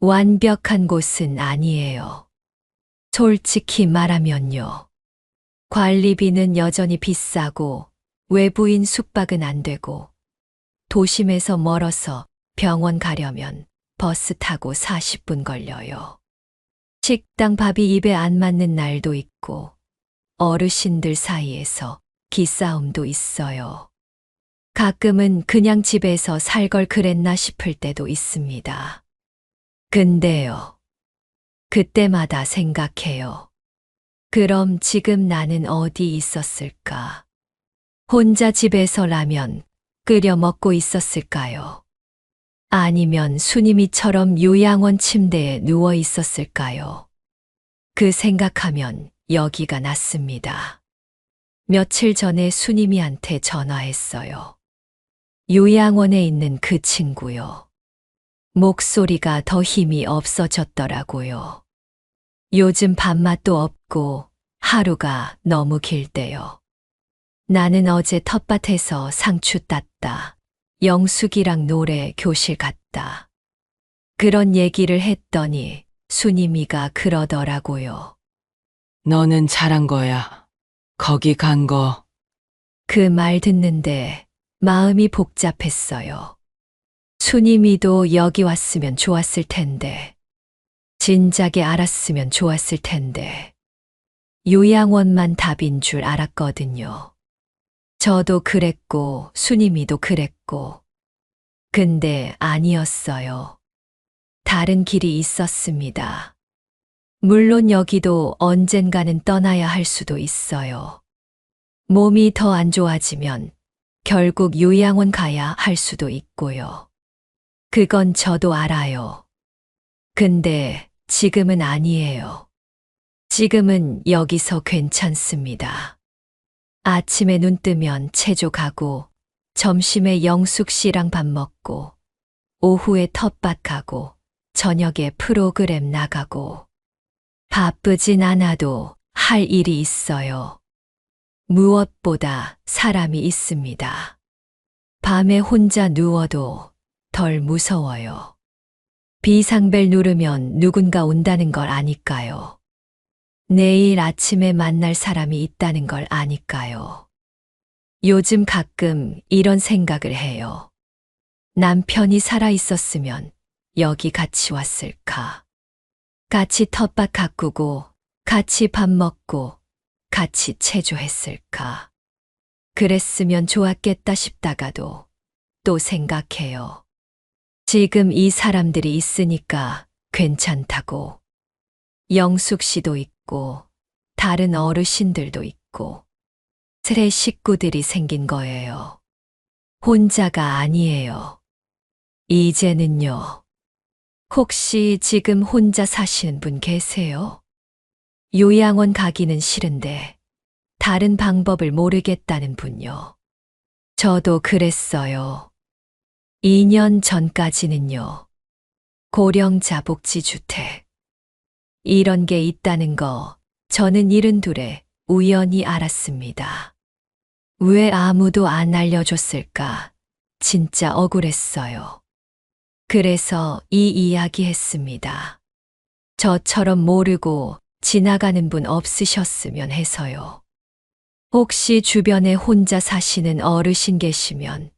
완벽한 곳은 아니에요. 솔직히 말하면요. 관리비는 여전히 비싸고 외부인 숙박은 안 되고 도심에서 멀어서 병원 가려면 버스 타고 40분 걸려요. 식당 밥이 입에 안 맞는 날도 있고 어르신들 사이에서 기싸움도 있어요. 가끔은 그냥 집에서 살 걸 그랬나 싶을 때도 있습니다. 근데요. 그때마다 생각해요. 그럼 지금 나는 어디 있었을까? 혼자 집에서 라면 끓여 먹고 있었을까요? 아니면 수님이처럼 요양원 침대에 누워 있었을까요? 그 생각하면 여기가 낫습니다. 며칠 전에 수님이한테 전화했어요. 요양원에 있는 그 친구요. 목소리가 더 힘이 없어졌더라고요. 요즘 밥맛도 없고 하루가 너무 길대요. 나는 어제 텃밭에서 상추 땄다. 영숙이랑 노래 교실 갔다. 그런 얘기를 했더니 수님이가 그러더라고요. 너는 잘한 거야. 거기 간 거. 그 말 듣는데 마음이 복잡했어요. 수님이도 여기 왔으면 좋았을 텐데. 진작에 알았으면 좋았을 텐데. 요양원만 답인 줄 알았거든요. 저도 그랬고 수님이도 그랬고. 근데 아니었어요. 다른 길이 있었습니다. 물론 여기도 언젠가는 떠나야 할 수도 있어요. 몸이 더 안 좋아지면 결국 요양원 가야 할 수도 있고요. 그건 저도 알아요. 근데 지금은 아니에요. 지금은 여기서 괜찮습니다. 아침에 눈 뜨면 체조 가고, 점심에 영숙 씨랑 밥 먹고, 오후에 텃밭 가고, 저녁에 프로그램 나가고. 바쁘진 않아도 할 일이 있어요. 무엇보다 사람이 있습니다. 밤에 혼자 누워도 덜 무서워요. 비상벨 누르면 누군가 온다는 걸 아니까요. 내일 아침에 만날 사람이 있다는 걸 아니까요. 요즘 가끔 이런 생각을 해요. 남편이 살아 있었으면 여기 같이 왔을까? 같이 텃밭 가꾸고, 같이 밥 먹고, 같이 체조했을까? 그랬으면 좋았겠다 싶다가도 또 생각해요. 지금 이 사람들이 있으니까 괜찮다고. 영숙 씨도 있고, 다른 어르신들도 있고, 새 식구들이 생긴 거예요. 혼자가 아니에요. 이제는요. 혹시 지금 혼자 사시는 분 계세요? 요양원 가기는 싫은데, 다른 방법을 모르겠다는 분요. 저도 그랬어요. 2년 전까지는요. 고령자 복지주택. 이런 게 있다는 거 저는 72에 우연히 알았습니다. 왜 아무도 안 알려줬을까? 진짜 억울했어요. 그래서 이 이야기 했습니다. 저처럼 모르고 지나가는 분 없으셨으면 해서요. 혹시 주변에 혼자 사시는 어르신 계시면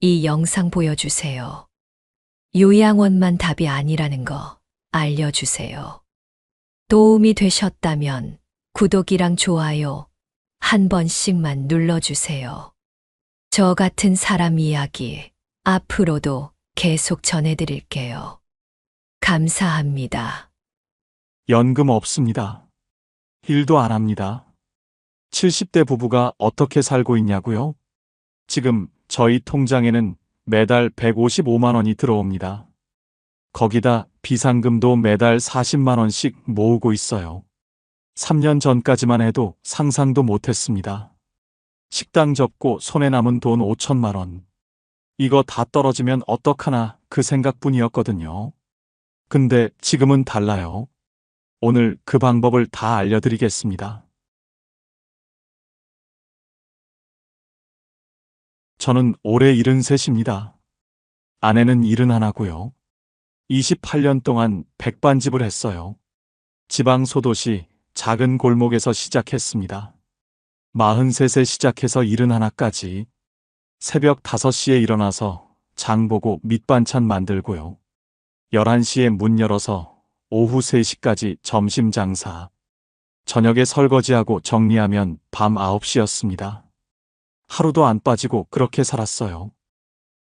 이 영상 보여주세요. 요양원만 답이 아니라는 거 알려주세요. 도움이 되셨다면 구독이랑 좋아요 한 번씩만 눌러주세요. 저 같은 사람 이야기 앞으로도 계속 전해드릴게요. 감사합니다. 연금 없습니다. 일도 안 합니다. 70대 부부가 어떻게 살고 있냐고요? 지금 저희 통장에는 매달 155만 원이 들어옵니다. 거기다 비상금도 매달 40만 원씩 모으고 있어요. 3년 전까지만 해도 상상도 못했습니다. 식당 접고 손에 남은 돈 5천만 원. 이거 다 떨어지면 어떡하나 그 생각뿐이었거든요. 근데 지금은 달라요. 오늘 그 방법을 다 알려드리겠습니다. 저는 올해 73입니다. 아내는 71고요. 28년 동안 백반집을 했어요. 지방 소도시 작은 골목에서 시작했습니다. 43세 시작해서 71까지 새벽 5시에 일어나서 장 보고 밑반찬 만들고요. 11시에 문 열어서 오후 3시까지 점심 장사. 저녁에 설거지하고 정리하면 밤 9시였습니다. 하루도 안 빠지고 그렇게 살았어요.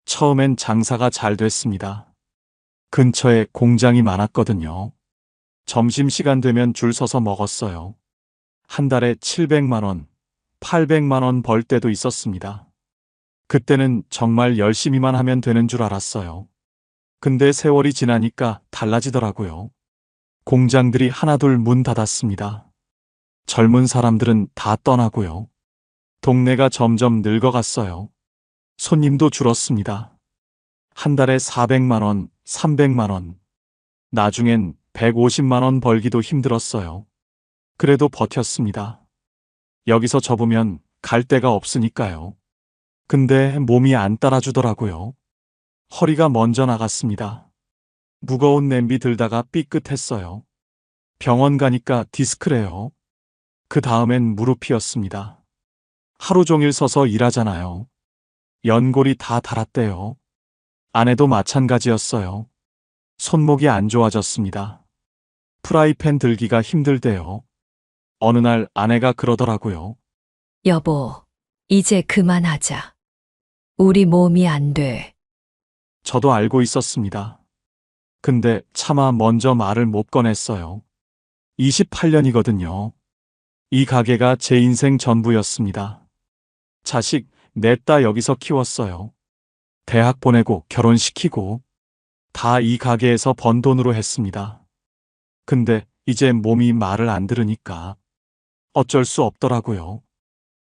처음엔 장사가 잘 됐습니다. 근처에 공장이 많았거든요. 점심시간 되면 줄 서서 먹었어요. 한 달에 700만 원, 800만 원 벌 때도 있었습니다. 그때는 정말 열심히만 하면 되는 줄 알았어요. 근데 세월이 지나니까 달라지더라고요. 공장들이 하나둘 문 닫았습니다. 젊은 사람들은 다 떠나고요. 동네가 점점 늙어갔어요. 손님도 줄었습니다. 한 달에 400만 원, 300만 원. 나중엔 150만 원 벌기도 힘들었어요. 그래도 버텼습니다. 여기서 접으면 갈 데가 없으니까요. 근데 몸이 안 따라주더라고요. 허리가 먼저 나갔습니다. 무거운 냄비 들다가 삐끗했어요. 병원 가니까 디스크래요. 그 다음엔 무릎이었습니다. 하루 종일 서서 일하잖아요. 연골이 다 닳았대요. 아내도 마찬가지였어요. 손목이 안 좋아졌습니다. 프라이팬 들기가 힘들대요. 어느 날 아내가 그러더라고요. 여보, 이제 그만하자. 우리 몸이 안 돼. 저도 알고 있었습니다. 근데 차마 먼저 말을 못 꺼냈어요. 28년이거든요. 이 가게가 제 인생 전부였습니다. 자식 냈다 여기서 키웠어요. 대학 보내고 결혼시키고 다 이 가게에서 번 돈으로 했습니다. 근데 이제 몸이 말을 안 들으니까 어쩔 수 없더라고요.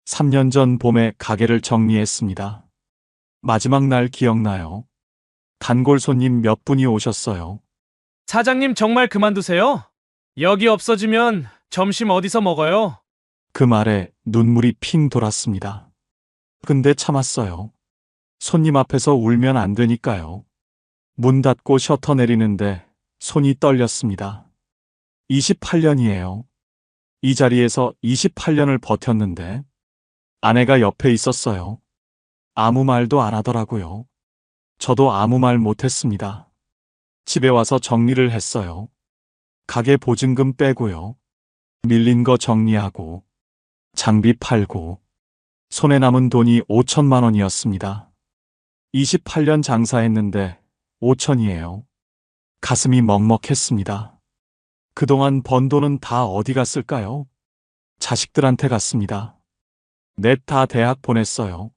3년 전 봄에 가게를 정리했습니다. 마지막 날 기억나요? 단골 손님 몇 분이 오셨어요. 사장님 정말 그만두세요? 여기 없어지면 점심 어디서 먹어요? 그 말에 눈물이 핑 돌았습니다. 근데 참았어요. 손님 앞에서 울면 안 되니까요. 문 닫고 셔터 내리는데 손이 떨렸습니다. 28년이에요. 이 자리에서 28년을 버텼는데 아내가 옆에 있었어요. 아무 말도 안 하더라고요. 저도 아무 말 못했습니다. 집에 와서 정리를 했어요. 가게 보증금 빼고요. 밀린 거 정리하고 장비 팔고 손에 남은 돈이 5천만 원이었습니다. 28년 장사했는데 5천이에요. 가슴이 먹먹했습니다. 그동안 번 돈은 다 어디 갔을까요? 자식들한테 갔습니다. 넷 다 대학 보냈어요.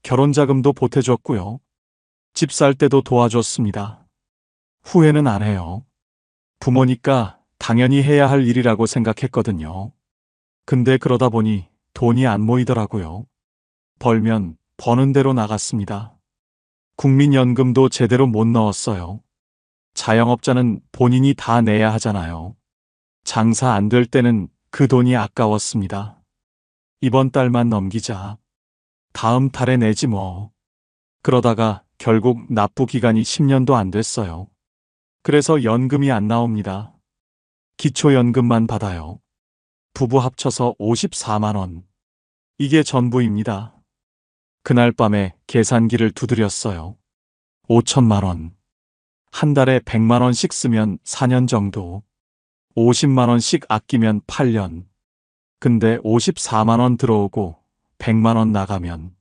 결혼자금도 보태줬고요. 집 살 때도 도와줬습니다. 후회는 안 해요. 부모니까 당연히 해야 할 일이라고 생각했거든요. 근데 그러다 보니 돈이 안 모이더라고요. 벌면 버는 대로 나갔습니다. 국민연금도 제대로 못 넣었어요. 자영업자는 본인이 다 내야 하잖아요. 장사 안 될 때는 그 돈이 아까웠습니다. 이번 달만 넘기자. 다음 달에 내지 뭐. 그러다가 결국 납부 기간이 10년도 안 됐어요. 그래서 연금이 안 나옵니다. 기초연금만 받아요. 부부 합쳐서 54만 원. 이게 전부입니다. 그날 밤에 계산기를 두드렸어요. 5천만 원. 한 달에 100만 원씩 쓰면 4년 정도. 50만 원씩 아끼면 8년. 근데 54만 원 들어오고 100만 원 나가면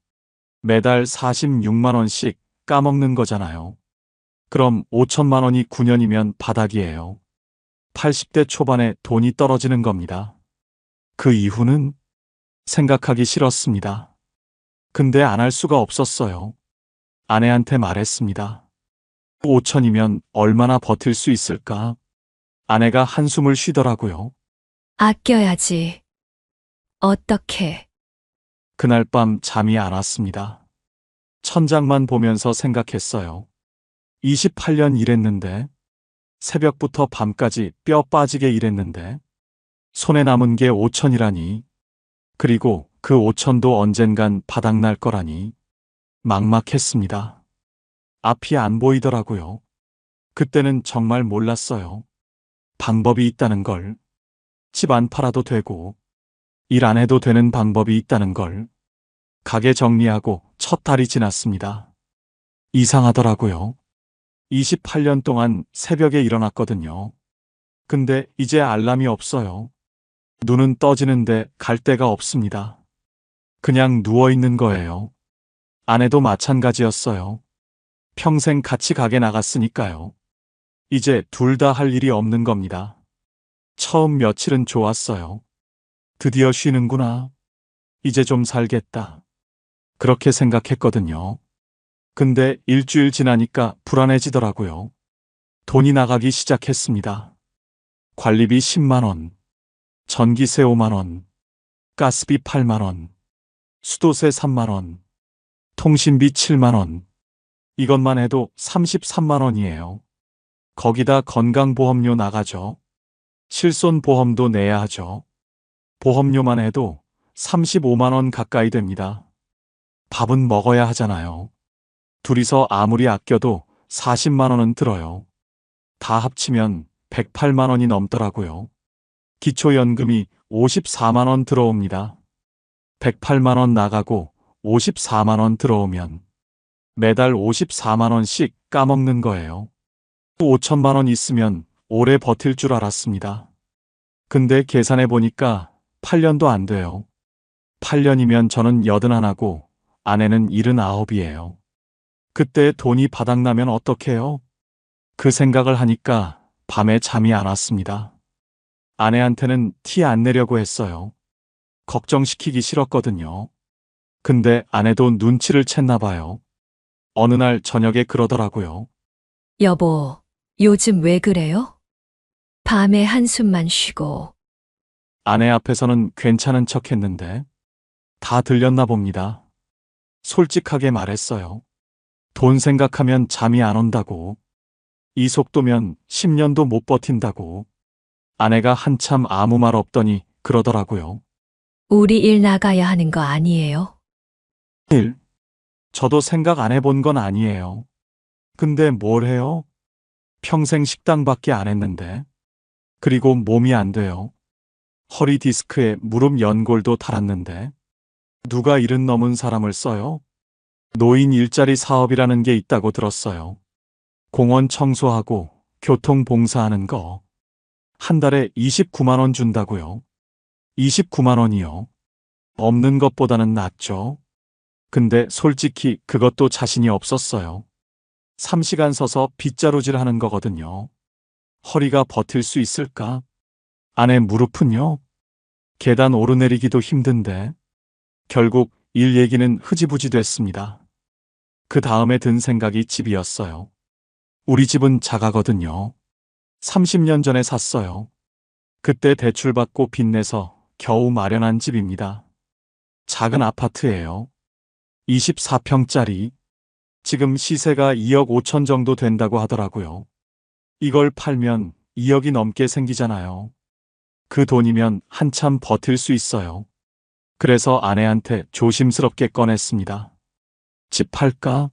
매달 46만 원씩 까먹는 거잖아요. 그럼 5천만 원이 9년이면 바닥이에요. 80대 초반에 돈이 떨어지는 겁니다. 그 이후는 생각하기 싫었습니다. 근데 안 할 수가 없었어요. 아내한테 말했습니다. 5천이면 얼마나 버틸 수 있을까? 아내가 한숨을 쉬더라고요. 아껴야지. 어떻게? 그날 밤 잠이 안 왔습니다. 천장만 보면서 생각했어요. 28년 일했는데, 새벽부터 밤까지 뼈 빠지게 일했는데, 손에 남은 게 5천이라니, 그리고 그 5천도 언젠간 바닥날 거라니, 막막했습니다. 앞이 안 보이더라고요. 그때는 정말 몰랐어요. 방법이 있다는 걸, 집 안 팔아도 되고, 일 안 해도 되는 방법이 있다는 걸. 가게 정리하고 첫 달이 지났습니다. 이상하더라고요. 28년 동안 새벽에 일어났거든요. 근데 이제 알람이 없어요. 눈은 떠지는데 갈 데가 없습니다. 그냥 누워있는 거예요. 아내도 마찬가지였어요. 평생 같이 가게 나갔으니까요. 이제 둘 다 할 일이 없는 겁니다. 처음 며칠은 좋았어요. 드디어 쉬는구나. 이제 좀 살겠다. 그렇게 생각했거든요. 근데 일주일 지나니까 불안해지더라고요. 돈이 나가기 시작했습니다. 관리비 10만 원, 전기세 5만 원, 가스비 8만 원, 수도세 3만 원, 통신비 7만 원. 이것만 해도 33만 원이에요. 거기다 건강보험료 나가죠. 실손보험도 내야 하죠. 보험료만 해도 35만 원 가까이 됩니다. 밥은 먹어야 하잖아요. 둘이서 아무리 아껴도 40만 원은 들어요. 다 합치면 108만 원이 넘더라고요. 기초연금이 54만 원 들어옵니다. 108만 원 나가고 54만 원 들어오면 매달 54만 원씩 까먹는 거예요. 5천만 원 있으면 오래 버틸 줄 알았습니다. 근데 계산해 보니까 8년도 안 돼요. 8년이면 저는 81하고 아내는 79이에요. 그때 돈이 바닥나면 어떡해요? 그 생각을 하니까 밤에 잠이 안 왔습니다. 아내한테는 티 안 내려고 했어요. 걱정시키기 싫었거든요. 근데 아내도 눈치를 챘나 봐요. 어느 날 저녁에 그러더라고요. 여보, 요즘 왜 그래요? 밤에 한숨만 쉬고. 아내 앞에서는 괜찮은 척 했는데 다 들렸나 봅니다. 솔직하게 말했어요. 돈 생각하면 잠이 안 온다고. 이 속도면 10년도 못 버틴다고. 아내가 한참 아무 말 없더니 그러더라고요. 우리 일 나가야 하는 거 아니에요? 일? 저도 생각 안 해본 건 아니에요. 근데 뭘 해요? 평생 식당밖에 안 했는데. 그리고 몸이 안 돼요. 허리 디스크에 무릎 연골도 달았는데. 누가 70 넘은 사람을 써요? 노인 일자리 사업이라는 게 있다고 들었어요. 공원 청소하고 교통 봉사하는 거. 한 달에 29만 원 준다고요. 29만 원이요. 없는 것보다는 낫죠. 근데 솔직히 그것도 자신이 없었어요. 3시간 서서 빗자루질 하는 거거든요. 허리가 버틸 수 있을까? 아내 무릎은요? 계단 오르내리기도 힘든데. 결국 일 얘기는 흐지부지 됐습니다. 그 다음에 든 생각이 집이었어요. 우리 집은 작아거든요. 30년 전에 샀어요. 그때 대출받고 빚내서 겨우 마련한 집입니다. 작은 아파트예요. 24평짜리. 지금 시세가 2억 5천 정도 된다고 하더라고요. 이걸 팔면 2억이 넘게 생기잖아요. 그 돈이면 한참 버틸 수 있어요. 그래서 아내한테 조심스럽게 꺼냈습니다. 집 팔까?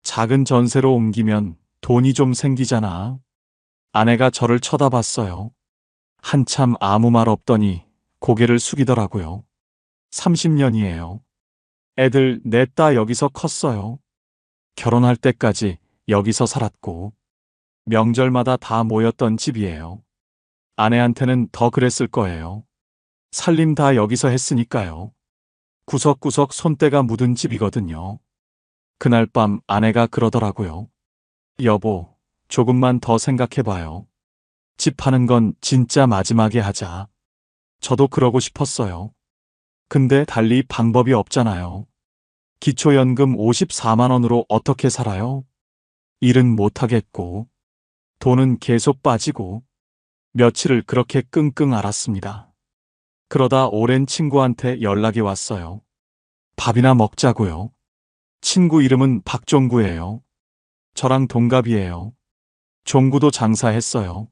작은 전세로 옮기면 돈이 좀 생기잖아. 아내가 저를 쳐다봤어요. 한참 아무 말 없더니 고개를 숙이더라고요. 30년이에요. 애들 넷 다 여기서 컸어요. 결혼할 때까지 여기서 살았고, 명절마다 다 모였던 집이에요. 아내한테는 더 그랬을 거예요. 살림 다 여기서 했으니까요. 구석구석 손때가 묻은 집이거든요. 그날 밤 아내가 그러더라고요. 여보, 조금만 더 생각해봐요. 집 파는 건 진짜 마지막에 하자. 저도 그러고 싶었어요. 근데 달리 방법이 없잖아요. 기초연금 54만 원으로 어떻게 살아요? 일은 못하겠고, 돈은 계속 빠지고, 며칠을 그렇게 끙끙 앓았습니다. 그러다 오랜 친구한테 연락이 왔어요. 밥이나 먹자고요. 친구 이름은 박종구예요. 저랑 동갑이에요. 종구도 장사했어요.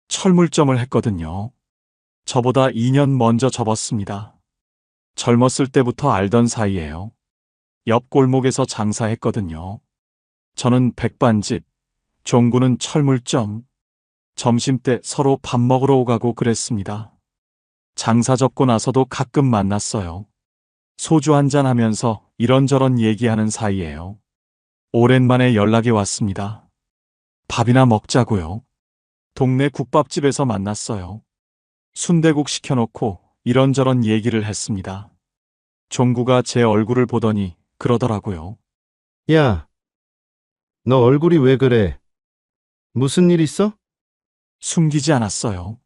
철물점을 했거든요. 저보다 2년 먼저 접었습니다. 젊었을 때부터 알던 사이예요. 옆 골목에서 장사했거든요. 저는 백반집, 종구는 철물점. 점심때 서로 밥 먹으러 오가고 그랬습니다. 장사 접고 나서도 가끔 만났어요. 소주 한잔 하면서 이런저런 얘기하는 사이예요. 오랜만에 연락이 왔습니다. 밥이나 먹자고요. 동네 국밥집에서 만났어요. 순대국 시켜놓고 이런저런 얘기를 했습니다. 종구가 제 얼굴을 보더니 그러더라고요. 야, 너 얼굴이 왜 그래? 무슨 일 있어? 숨기지 않았어요.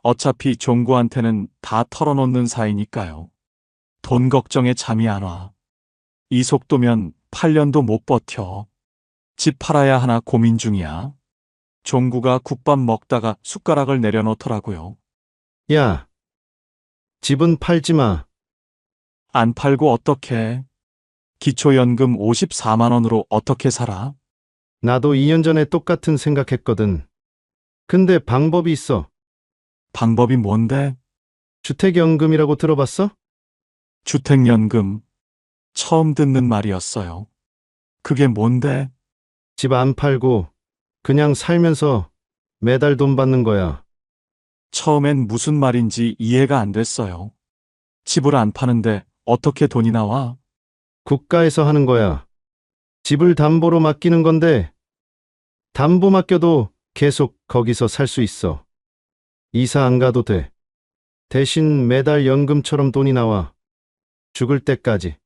어차피 종구한테는 다 털어놓는 사이니까요. 돈 걱정에 잠이 안 와. 이 속도면 8년도 못 버텨. 집 팔아야 하나 고민 중이야. 종구가 국밥 먹다가 숟가락을 내려놓더라고요. 야, 집은 팔지 마. 안 팔고 어떡해. 기초연금 54만 원으로 어떻게 살아? 나도 2년 전에 똑같은 생각했거든. 근데 방법이 있어. 방법이 뭔데? 주택연금이라고 들어봤어? 주택연금. 처음 듣는 말이었어요. 그게 뭔데? 집 안 팔고 그냥 살면서 매달 돈 받는 거야. 처음엔 무슨 말인지 이해가 안 됐어요. 집을 안 파는데 어떻게 돈이 나와? 국가에서 하는 거야. 집을 담보로 맡기는 건데 담보 맡겨도 계속 거기서 살 수 있어. 이사 안 가도 돼. 대신 매달 연금처럼 돈이 나와. 죽을 때까지.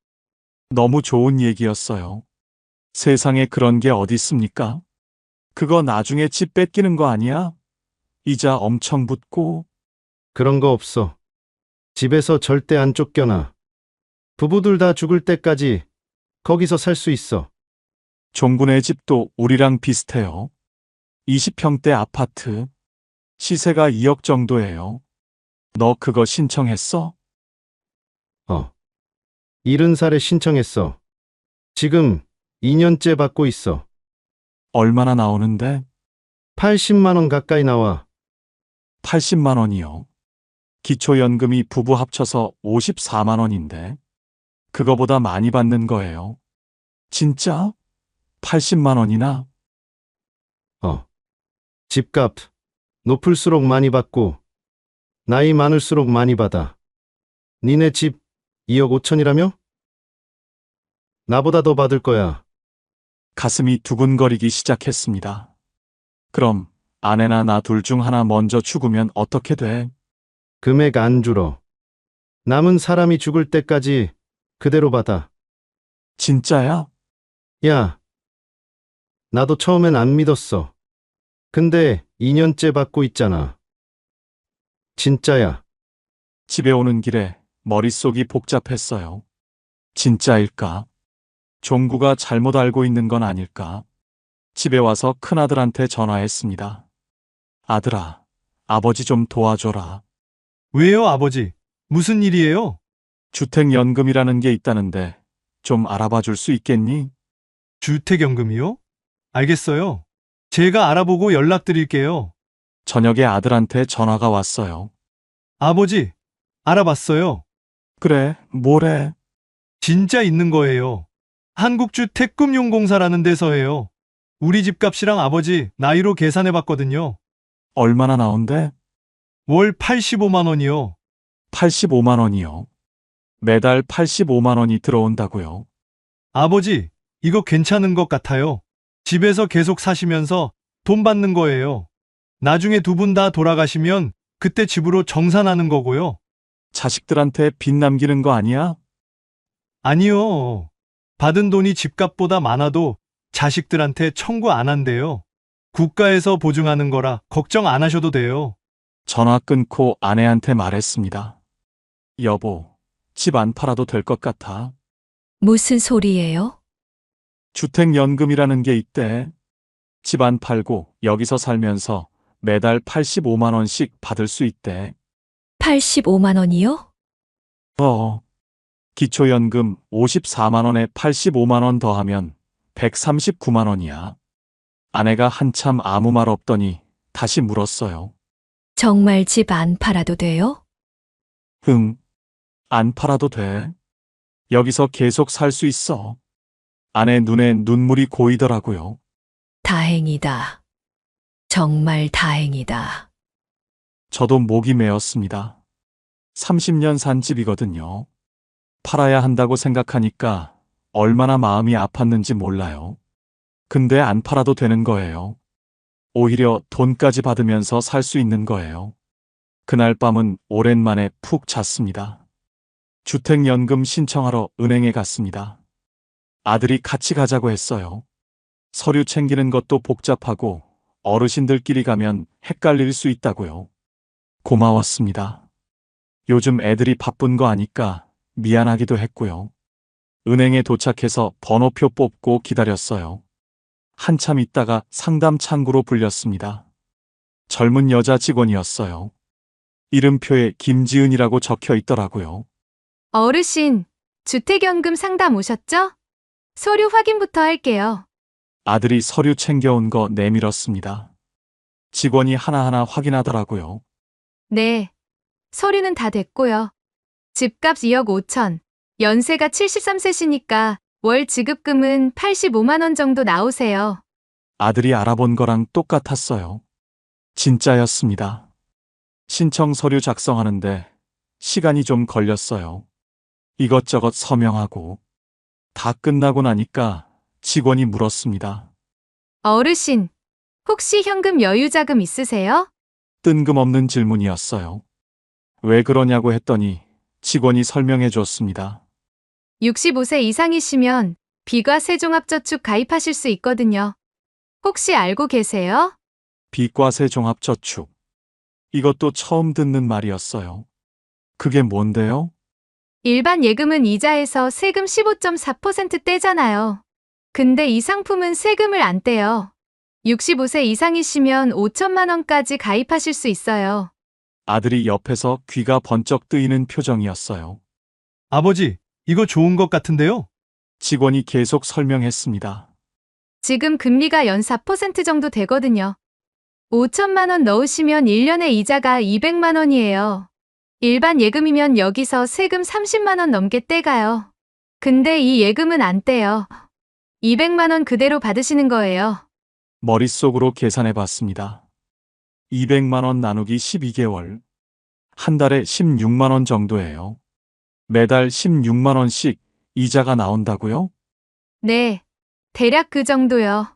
너무 좋은 얘기였어요. 세상에 그런 게 어디 있습니까? 그거 나중에 집 뺏기는 거 아니야? 이자 엄청 붙고. 그런 거 없어. 집에서 절대 안 쫓겨나. 부부들 다 죽을 때까지 거기서 살 수 있어. 종군의 집도 우리랑 비슷해요. 20평대 아파트. 시세가 2억 정도예요. 너 그거 신청했어? 70살에 신청했어. 지금 2년째 받고 있어. 얼마나 나오는데? 80만 원 가까이 나와. 80만 원이요. 기초연금이 부부 합쳐서 54만 원인데. 그거보다 많이 받는 거예요. 진짜? 80만 원이나? 집값 높을수록 많이 받고 나이 많을수록 많이 받아. 니네 집 2억 5천이라며? 나보다 더 받을 거야. 가슴이 두근거리기 시작했습니다. 그럼 아내나 나 둘 중 하나 먼저 죽으면 어떻게 돼? 금액 안 줄어. 남은 사람이 죽을 때까지 그대로 받아. 진짜야? 야, 나도 처음엔 안 믿었어. 근데 2년째 받고 있잖아. 진짜야. 집에 오는 길에 머릿속이 복잡했어요. 진짜일까? 종구가 잘못 알고 있는 건 아닐까? 집에 와서 큰아들한테 전화했습니다. 아들아, 아버지 좀 도와줘라. 왜요, 아버지? 무슨 일이에요? 주택연금이라는 게 있다는데 좀 알아봐 줄 수 있겠니? 주택연금이요? 알겠어요. 제가 알아보고 연락드릴게요. 저녁에 아들한테 전화가 왔어요. 아버지, 알아봤어요. 그래, 뭐래? 진짜 있는 거예요. 한국주택금융공사라는 데서예요. 우리 집값이랑 아버지 나이로 계산해봤거든요. 얼마나 나온대? 월 85만 원이요. 85만 원이요. 매달 85만 원이 들어온다고요. 아버지, 이거 괜찮은 것 같아요. 집에서 계속 사시면서 돈 받는 거예요. 나중에 두 분 다 돌아가시면 그때 집으로 정산하는 거고요. 자식들한테 빚 남기는 거 아니야? 아니요. 받은 돈이 집값보다 많아도 자식들한테 청구 안 한대요. 국가에서 보증하는 거라 걱정 안 하셔도 돼요. 전화 끊고 아내한테 말했습니다. 여보, 집 안 팔아도 될 것 같아. 무슨 소리예요? 주택연금이라는 게 있대. 집 안 팔고 여기서 살면서 매달 85만 원씩 받을 수 있대. 85만 원이요? 기초연금 54만 원에 85만 원 더하면 139만 원이야. 아내가 한참 아무 말 없더니 다시 물었어요. 정말 집 안 팔아도 돼요? 응, 안 팔아도 돼. 여기서 계속 살 수 있어. 아내 눈에 눈물이 고이더라고요. 다행이다. 정말 다행이다. 저도 목이 메었습니다. 30년 산 집이거든요. 팔아야 한다고 생각하니까 얼마나 마음이 아팠는지 몰라요. 근데 안 팔아도 되는 거예요. 오히려 돈까지 받으면서 살 수 있는 거예요. 그날 밤은 오랜만에 푹 잤습니다. 주택연금 신청하러 은행에 갔습니다. 아들이 같이 가자고 했어요. 서류 챙기는 것도 복잡하고 어르신들끼리 가면 헷갈릴 수 있다고요. 고마웠습니다. 요즘 애들이 바쁜 거 아니까 미안하기도 했고요. 은행에 도착해서 번호표 뽑고 기다렸어요. 한참 있다가 상담 창구로 불렸습니다. 젊은 여자 직원이었어요. 이름표에 김지은이라고 적혀 있더라고요. 어르신, 주택연금 상담 오셨죠? 서류 확인부터 할게요. 아들이 서류 챙겨온 거 내밀었습니다. 직원이 하나하나 확인하더라고요. 네. 서류는 다 됐고요. 집값 2억 5천, 연세가 73세시니까 월 지급금은 85만 원 정도 나오세요. 아들이 알아본 거랑 똑같았어요. 진짜였습니다. 신청 서류 작성하는데 시간이 좀 걸렸어요. 이것저것 서명하고 다 끝나고 나니까 직원이 물었습니다. 어르신, 혹시 현금 여유자금 있으세요? 뜬금없는 질문이었어요. 왜 그러냐고 했더니 직원이 설명해 줬습니다. 65세 이상이시면 비과세종합저축 가입하실 수 있거든요. 혹시 알고 계세요? 비과세 종합저축. 이것도 처음 듣는 말이었어요. 그게 뭔데요? 일반 예금은 이자에서 세금 15.4% 떼잖아요. 근데 이 상품은 세금을 안 떼요. 65세 이상이시면 5천만 원까지 가입하실 수 있어요. 아들이 옆에서 귀가 번쩍 뜨이는 표정이었어요. 아버지, 이거 좋은 것 같은데요? 직원이 계속 설명했습니다. 지금 금리가 연 4% 정도 되거든요. 5천만 원 넣으시면 1년에 이자가 200만 원이에요. 일반 예금이면 여기서 세금 30만 원 넘게 떼가요. 근데 이 예금은 안 떼요. 200만 원 그대로 받으시는 거예요. 머릿속으로 계산해 봤습니다. 200만 원 나누기 12개월. 한 달에 16만 원 정도예요. 매달 16만 원씩 이자가 나온다고요? 네, 대략 그 정도요.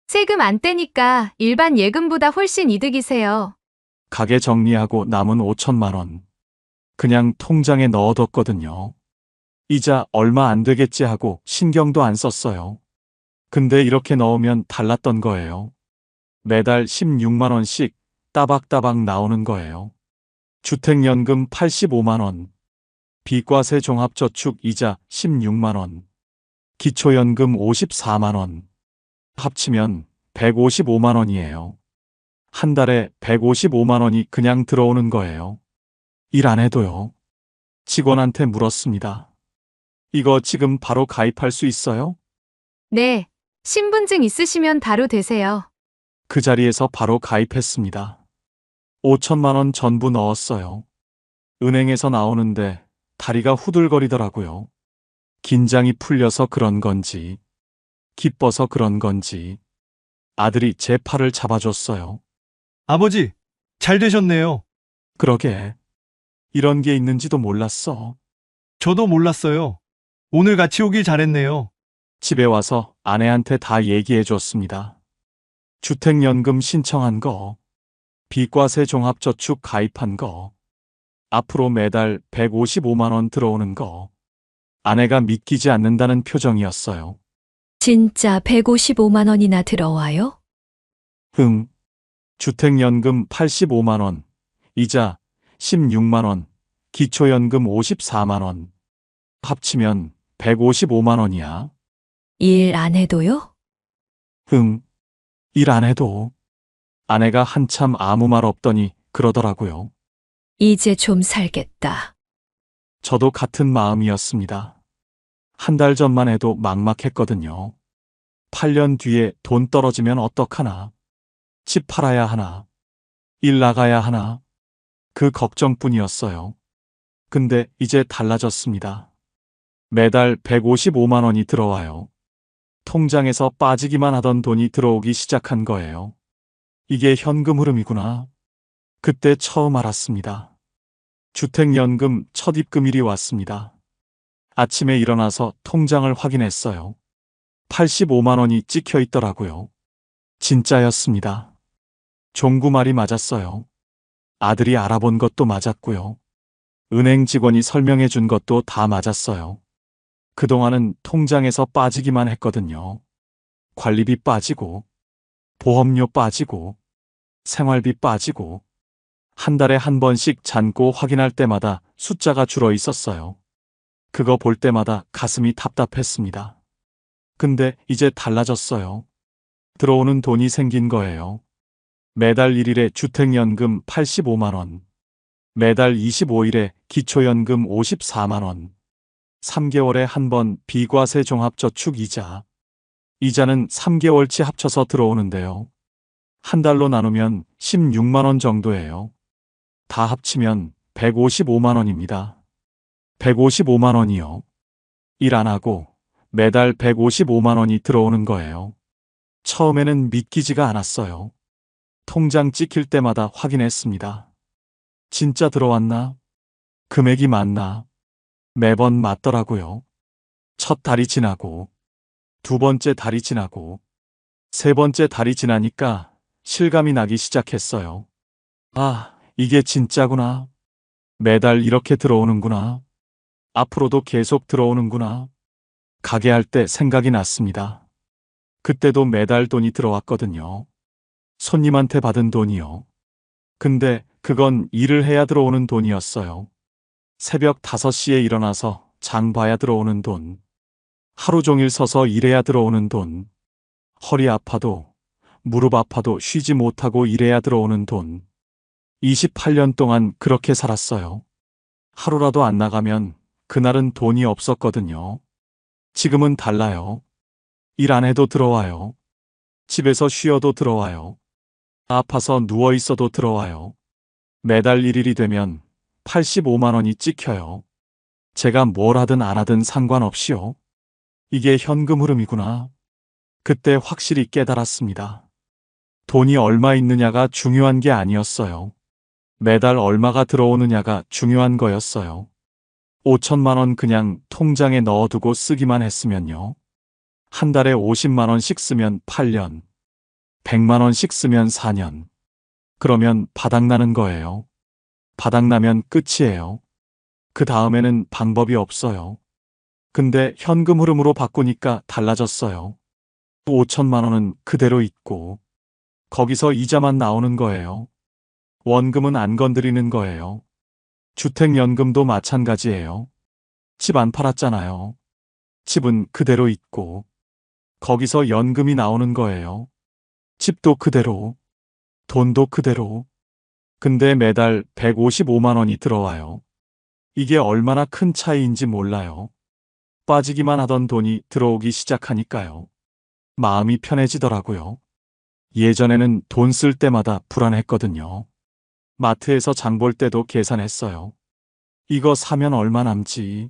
세금 안 떼니까 일반 예금보다 훨씬 이득이세요. 가게 정리하고 남은 5천만 원. 그냥 통장에 넣어뒀거든요. 이자 얼마 안 되겠지 하고 신경도 안 썼어요. 근데 이렇게 넣으면 달랐던 거예요. 매달 16만 원씩 따박따박 나오는 거예요. 주택연금 85만 원. 비과세 종합저축 이자 16만 원. 기초연금 54만 원. 합치면 155만 원이에요. 한 달에 155만 원이 그냥 들어오는 거예요. 일 안 해도요. 직원한테 물었습니다. 이거 지금 바로 가입할 수 있어요? 네. 신분증 있으시면 바로 되세요. 그 자리에서 바로 가입했습니다. 5천만 원 전부 넣었어요. 은행에서 나오는데 다리가 후들거리더라고요. 긴장이 풀려서 그런 건지, 기뻐서 그런 건지, 아들이 제 팔을 잡아줬어요. 아버지, 잘 되셨네요. 그러게. 이런 게 있는지도 몰랐어. 저도 몰랐어요. 오늘 같이 오길 잘했네요. 집에 와서 아내한테 다 얘기해 줬습니다. 주택연금 신청한 거, 비과세 종합저축 가입한 거, 앞으로 매달 155만 원 들어오는 거. 아내가 믿기지 않는다는 표정이었어요. 진짜 155만 원이나 들어와요? 응. 주택연금 85만 원, 이자 16만 원, 기초연금 54만 원. 합치면 155만 원이야. 일 안 해도요? 응. 일 안 해도. 아내가 한참 아무 말 없더니 그러더라고요. 이제 좀 살겠다. 저도 같은 마음이었습니다. 한 달 전만 해도 막막했거든요. 8년 뒤에 돈 떨어지면 어떡하나? 집 팔아야 하나? 일 나가야 하나? 그 걱정뿐이었어요. 근데 이제 달라졌습니다. 매달 155만 원이 들어와요. 통장에서 빠지기만 하던 돈이 들어오기 시작한 거예요. 이게 현금 흐름이구나. 그때 처음 알았습니다. 주택연금 첫 입금일이 왔습니다. 아침에 일어나서 통장을 확인했어요. 85만 원이 찍혀 있더라고요. 진짜였습니다. 종구 말이 맞았어요. 아들이 알아본 것도 맞았고요. 은행 직원이 설명해 준 것도 다 맞았어요. 그동안은 통장에서 빠지기만 했거든요. 관리비 빠지고, 보험료 빠지고, 생활비 빠지고, 한 달에 한 번씩 잔고 확인할 때마다 숫자가 줄어 있었어요. 그거 볼 때마다 가슴이 답답했습니다. 근데 이제 달라졌어요. 들어오는 돈이 생긴 거예요. 매달 1일에 주택연금 85만 원, 매달 25일에 기초연금 54만 원, 3개월에 한 번 비과세 종합저축 이자. 이자는 3개월치 합쳐서 들어오는데요. 한 달로 나누면 16만 원 정도예요. 다 합치면 155만 원입니다. 155만 원이요. 일 안 하고 매달 155만 원이 들어오는 거예요. 처음에는 믿기지가 않았어요. 통장 찍힐 때마다 확인했습니다. 진짜 들어왔나? 금액이 맞나? 매번 맞더라고요. 첫 달이 지나고, 두 번째 달이 지나고, 세 번째 달이 지나니까 실감이 나기 시작했어요. 아, 이게 진짜구나. 매달 이렇게 들어오는구나. 앞으로도 계속 들어오는구나. 가게 할 때 생각이 났습니다. 그때도 매달 돈이 들어왔거든요. 손님한테 받은 돈이요. 근데 그건 일을 해야 들어오는 돈이었어요. 새벽 5시에 일어나서 장 봐야 들어오는 돈. 하루 종일 서서 일해야 들어오는 돈. 허리 아파도, 무릎 아파도 쉬지 못하고 일해야 들어오는 돈. 28년 동안 그렇게 살았어요. 하루라도 안 나가면 그날은 돈이 없었거든요. 지금은 달라요. 일 안 해도 들어와요. 집에서 쉬어도 들어와요. 아파서 누워 있어도 들어와요. 매달 1일이 되면 85만 원이 찍혀요. 제가 뭘 하든 안 하든 상관없이요. 이게 현금 흐름이구나. 그때 확실히 깨달았습니다. 돈이 얼마 있느냐가 중요한 게 아니었어요. 매달 얼마가 들어오느냐가 중요한 거였어요. 5천만 원 그냥 통장에 넣어두고 쓰기만 했으면요. 한 달에 50만 원씩 쓰면 8년, 100만 원씩 쓰면 4년. 그러면 바닥나는 거예요. 바닥나면 끝이에요. 그 다음에는 방법이 없어요. 근데 현금 흐름으로 바꾸니까 달라졌어요. 5천만 원은 그대로 있고, 거기서 이자만 나오는 거예요. 원금은 안 건드리는 거예요. 주택연금도 마찬가지예요. 집 안 팔았잖아요. 집은 그대로 있고, 거기서 연금이 나오는 거예요. 집도 그대로, 돈도 그대로. 근데 매달 155만 원이 들어와요. 이게 얼마나 큰 차이인지 몰라요. 빠지기만 하던 돈이 들어오기 시작하니까요. 마음이 편해지더라고요. 예전에는 돈 쓸 때마다 불안했거든요. 마트에서 장볼 때도 계산했어요. 이거 사면 얼마 남지?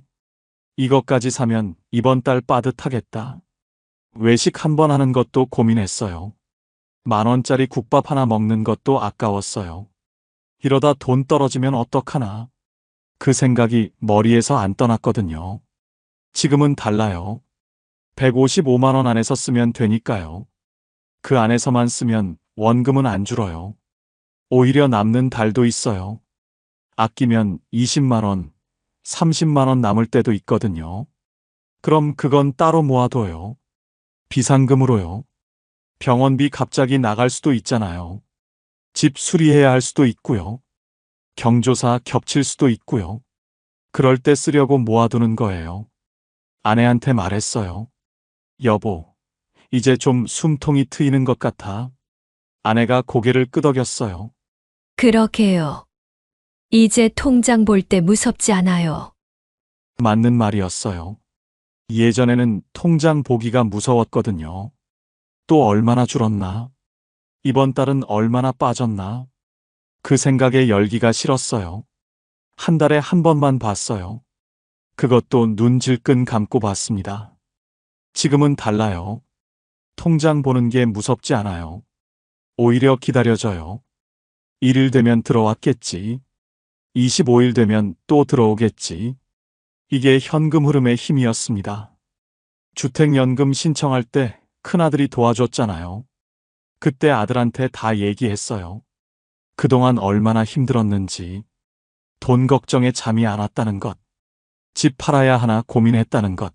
이것까지 사면 이번 달 빠듯하겠다. 외식 한 번 하는 것도 고민했어요. 10,000원짜리 국밥 하나 먹는 것도 아까웠어요. 이러다 돈 떨어지면 어떡하나. 그 생각이 머리에서 안 떠났거든요. 지금은 달라요. 155만 원 안에서 쓰면 되니까요. 그 안에서만 쓰면 원금은 안 줄어요. 오히려 남는 달도 있어요. 아끼면 20만 원, 30만 원 남을 때도 있거든요. 그럼 그건 따로 모아둬요. 비상금으로요. 병원비 갑자기 나갈 수도 있잖아요. 집 수리해야 할 수도 있고요. 경조사 겹칠 수도 있고요. 그럴 때 쓰려고 모아두는 거예요. 아내한테 말했어요. 여보, 이제 좀 숨통이 트이는 것 같아. 아내가 고개를 끄덕였어요. 그러게요. 이제 통장 볼 때 무섭지 않아요. 맞는 말이었어요. 예전에는 통장 보기가 무서웠거든요. 또 얼마나 줄었나? 이번 달은 얼마나 빠졌나? 그 생각에 열기가 싫었어요. 한 달에 한 번만 봤어요. 그것도 눈 질끈 감고 봤습니다. 지금은 달라요. 통장 보는 게 무섭지 않아요. 오히려 기다려져요. 1일 되면 들어왔겠지. 25일 되면 또 들어오겠지. 이게 현금 흐름의 힘이었습니다. 주택연금 신청할 때 큰아들이 도와줬잖아요. 그때 아들한테 다 얘기했어요. 그동안 얼마나 힘들었는지, 돈 걱정에 잠이 안 왔다는 것, 집 팔아야 하나 고민했다는 것,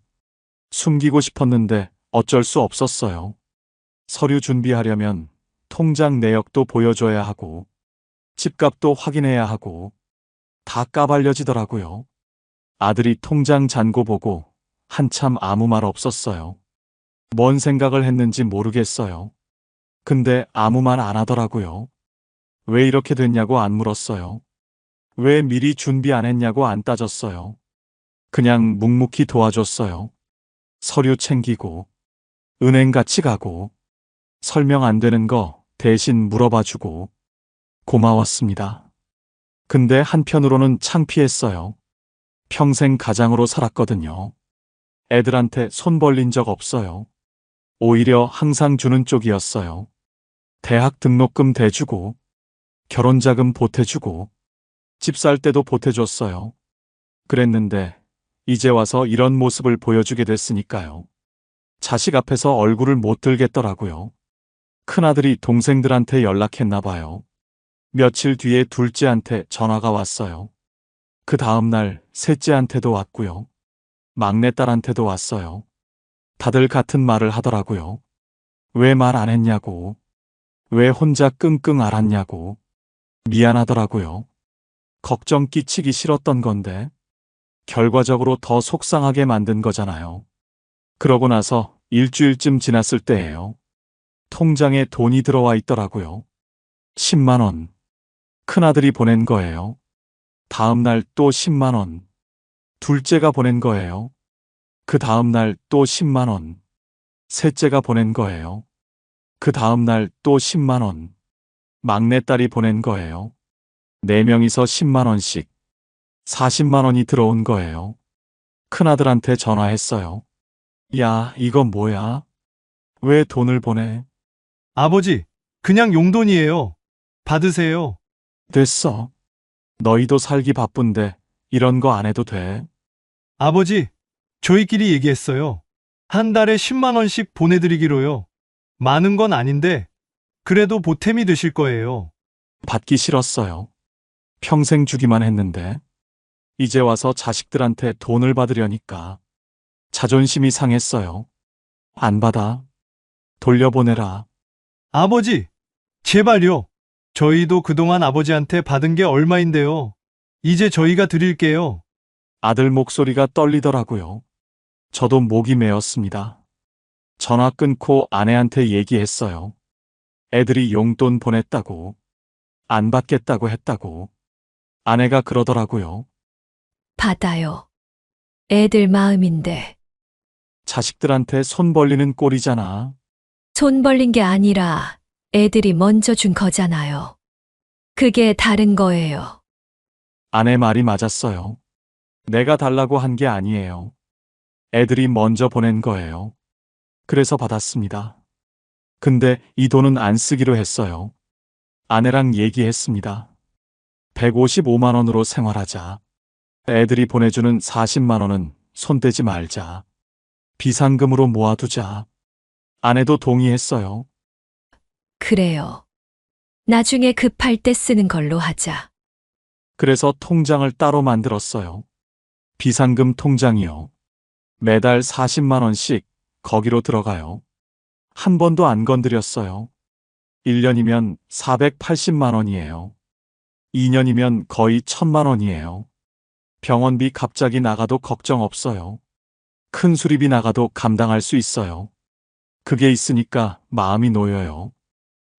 숨기고 싶었는데 어쩔 수 없었어요. 서류 준비하려면 통장 내역도 보여줘야 하고, 집값도 확인해야 하고, 다 까발려지더라고요. 아들이 통장 잔고 보고 한참 아무 말 없었어요. 뭔 생각을 했는지 모르겠어요. 근데 아무 말 안 하더라고요. 왜 이렇게 됐냐고 안 물었어요. 왜 미리 준비 안 했냐고 안 따졌어요. 그냥 묵묵히 도와줬어요. 서류 챙기고, 은행 같이 가고, 설명 안 되는 거 대신 물어봐주고, 고마웠습니다. 근데 한편으로는 창피했어요. 평생 가장으로 살았거든요. 애들한테 손 벌린 적 없어요. 오히려 항상 주는 쪽이었어요. 대학 등록금 대주고, 결혼자금 보태주고, 집 살 때도 보태줬어요. 그랬는데 이제 와서 이런 모습을 보여주게 됐으니까요. 자식 앞에서 얼굴을 못 들겠더라고요. 큰아들이 동생들한테 연락했나 봐요. 며칠 뒤에 둘째한테 전화가 왔어요. 그 다음날 셋째한테도 왔고요. 막내딸한테도 왔어요. 다들 같은 말을 하더라고요. 왜 말 안 했냐고. 왜 혼자 끙끙 앓았냐고. 미안하더라고요. 걱정 끼치기 싫었던 건데 결과적으로 더 속상하게 만든 거잖아요. 그러고 나서 일주일쯤 지났을 때예요. 통장에 돈이 들어와 있더라고요. 10만 원. 큰아들이 보낸 거예요. 다음 날 또 10만 원. 둘째가 보낸 거예요. 그 다음 날 또 10만 원. 셋째가 보낸 거예요. 그 다음 날 또 10만 원. 막내딸이 보낸 거예요. 4명이서 10만 원씩. 40만 원이 들어온 거예요. 큰아들한테 전화했어요. 야, 이거 뭐야? 왜 돈을 보내? 아버지, 그냥 용돈이에요. 받으세요. 됐어. 너희도 살기 바쁜데 이런 거 안 해도 돼. 아버지, 저희끼리 얘기했어요. 한 달에 10만 원씩 보내드리기로요. 많은 건 아닌데, 그래도 보탬이 되실 거예요. 받기 싫었어요. 평생 주기만 했는데. 이제 와서 자식들한테 돈을 받으려니까 자존심이 상했어요. 안 받아. 돌려보내라. 아버지, 제발요. 저희도 그동안 아버지한테 받은 게 얼마인데요. 이제 저희가 드릴게요. 아들 목소리가 떨리더라고요. 저도 목이 메었습니다. 전화 끊고 아내한테 얘기했어요. 애들이 용돈 보냈다고. 안 받겠다고 했다고. 아내가 그러더라고요. 받아요. 애들 마음인데. 자식들한테 손 벌리는 꼴이잖아. 손 벌린 게 아니라 애들이 먼저 준 거잖아요. 그게 다른 거예요. 아내 말이 맞았어요. 내가 달라고 한 게 아니에요. 애들이 먼저 보낸 거예요. 그래서 받았습니다. 근데 이 돈은 안 쓰기로 했어요. 아내랑 얘기했습니다. 155만 원으로 생활하자. 애들이 보내주는 40만 원은 손대지 말자. 비상금으로 모아두자. 아내도 동의했어요. 그래요. 나중에 급할 때 쓰는 걸로 하자. 그래서 통장을 따로 만들었어요. 비상금 통장이요. 매달 40만 원씩 거기로 들어가요. 한 번도 안 건드렸어요. 1년이면 480만 원이에요. 2년이면 거의 1000만 원이에요. 병원비 갑자기 나가도 걱정 없어요. 큰 수리비 나가도 감당할 수 있어요. 그게 있으니까 마음이 놓여요.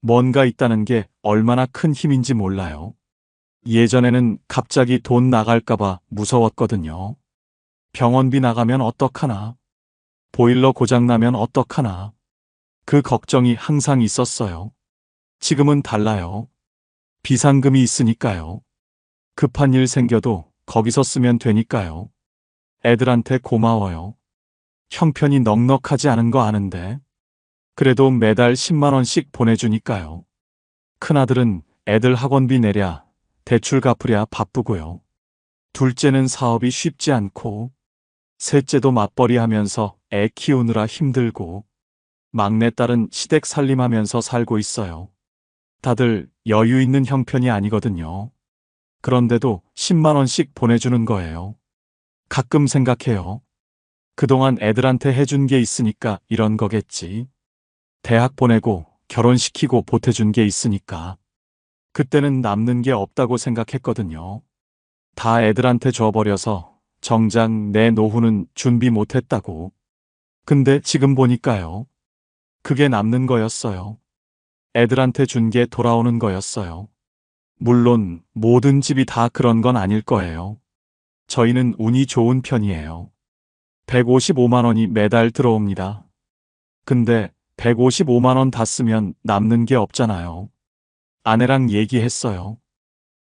뭔가 있다는 게 얼마나 큰 힘인지 몰라요. 예전에는 갑자기 돈 나갈까봐 무서웠거든요. 병원비 나가면 어떡하나? 보일러 고장나면 어떡하나? 그 걱정이 항상 있었어요. 지금은 달라요. 비상금이 있으니까요. 급한 일 생겨도 거기서 쓰면 되니까요. 애들한테 고마워요. 형편이 넉넉하지 않은 거 아는데. 그래도 매달 10만 원씩 보내주니까요. 큰아들은 애들 학원비 내랴, 대출 갚으랴 바쁘고요. 둘째는 사업이 쉽지 않고, 셋째도 맞벌이 하면서 애 키우느라 힘들고, 막내딸은 시댁 살림하면서 살고 있어요. 다들 여유 있는 형편이 아니거든요. 그런데도 10만 원씩 보내주는 거예요. 가끔 생각해요. 그동안 애들한테 해준 게 있으니까 이런 거겠지. 대학 보내고 결혼시키고 보태준 게 있으니까. 그때는 남는 게 없다고 생각했거든요. 다 애들한테 줘버려서 정작 내 노후는 준비 못했다고. 근데 지금 보니까요. 그게 남는 거였어요. 애들한테 준 게 돌아오는 거였어요. 물론 모든 집이 다 그런 건 아닐 거예요. 저희는 운이 좋은 편이에요. 155만 원이 매달 들어옵니다. 근데 155만 원 다 쓰면 남는 게 없잖아요. 아내랑 얘기했어요.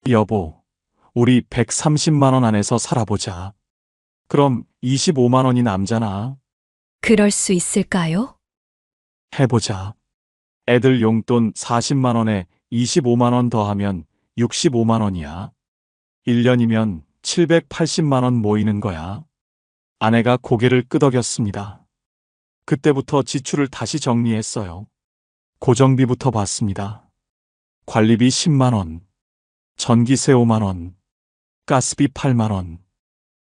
여보, 우리 130만 원 안에서 살아보자. 그럼 25만 원이 남잖아. 그럴 수 있을까요? 해보자. 애들 용돈 40만 원에 25만 원 더하면 65만 원이야. 1년이면 780만 원 모이는 거야. 아내가 고개를 끄덕였습니다. 그때부터 지출을 다시 정리했어요. 고정비부터 받습니다. 관리비 10만 원, 전기세 5만 원, 가스비 8만 원,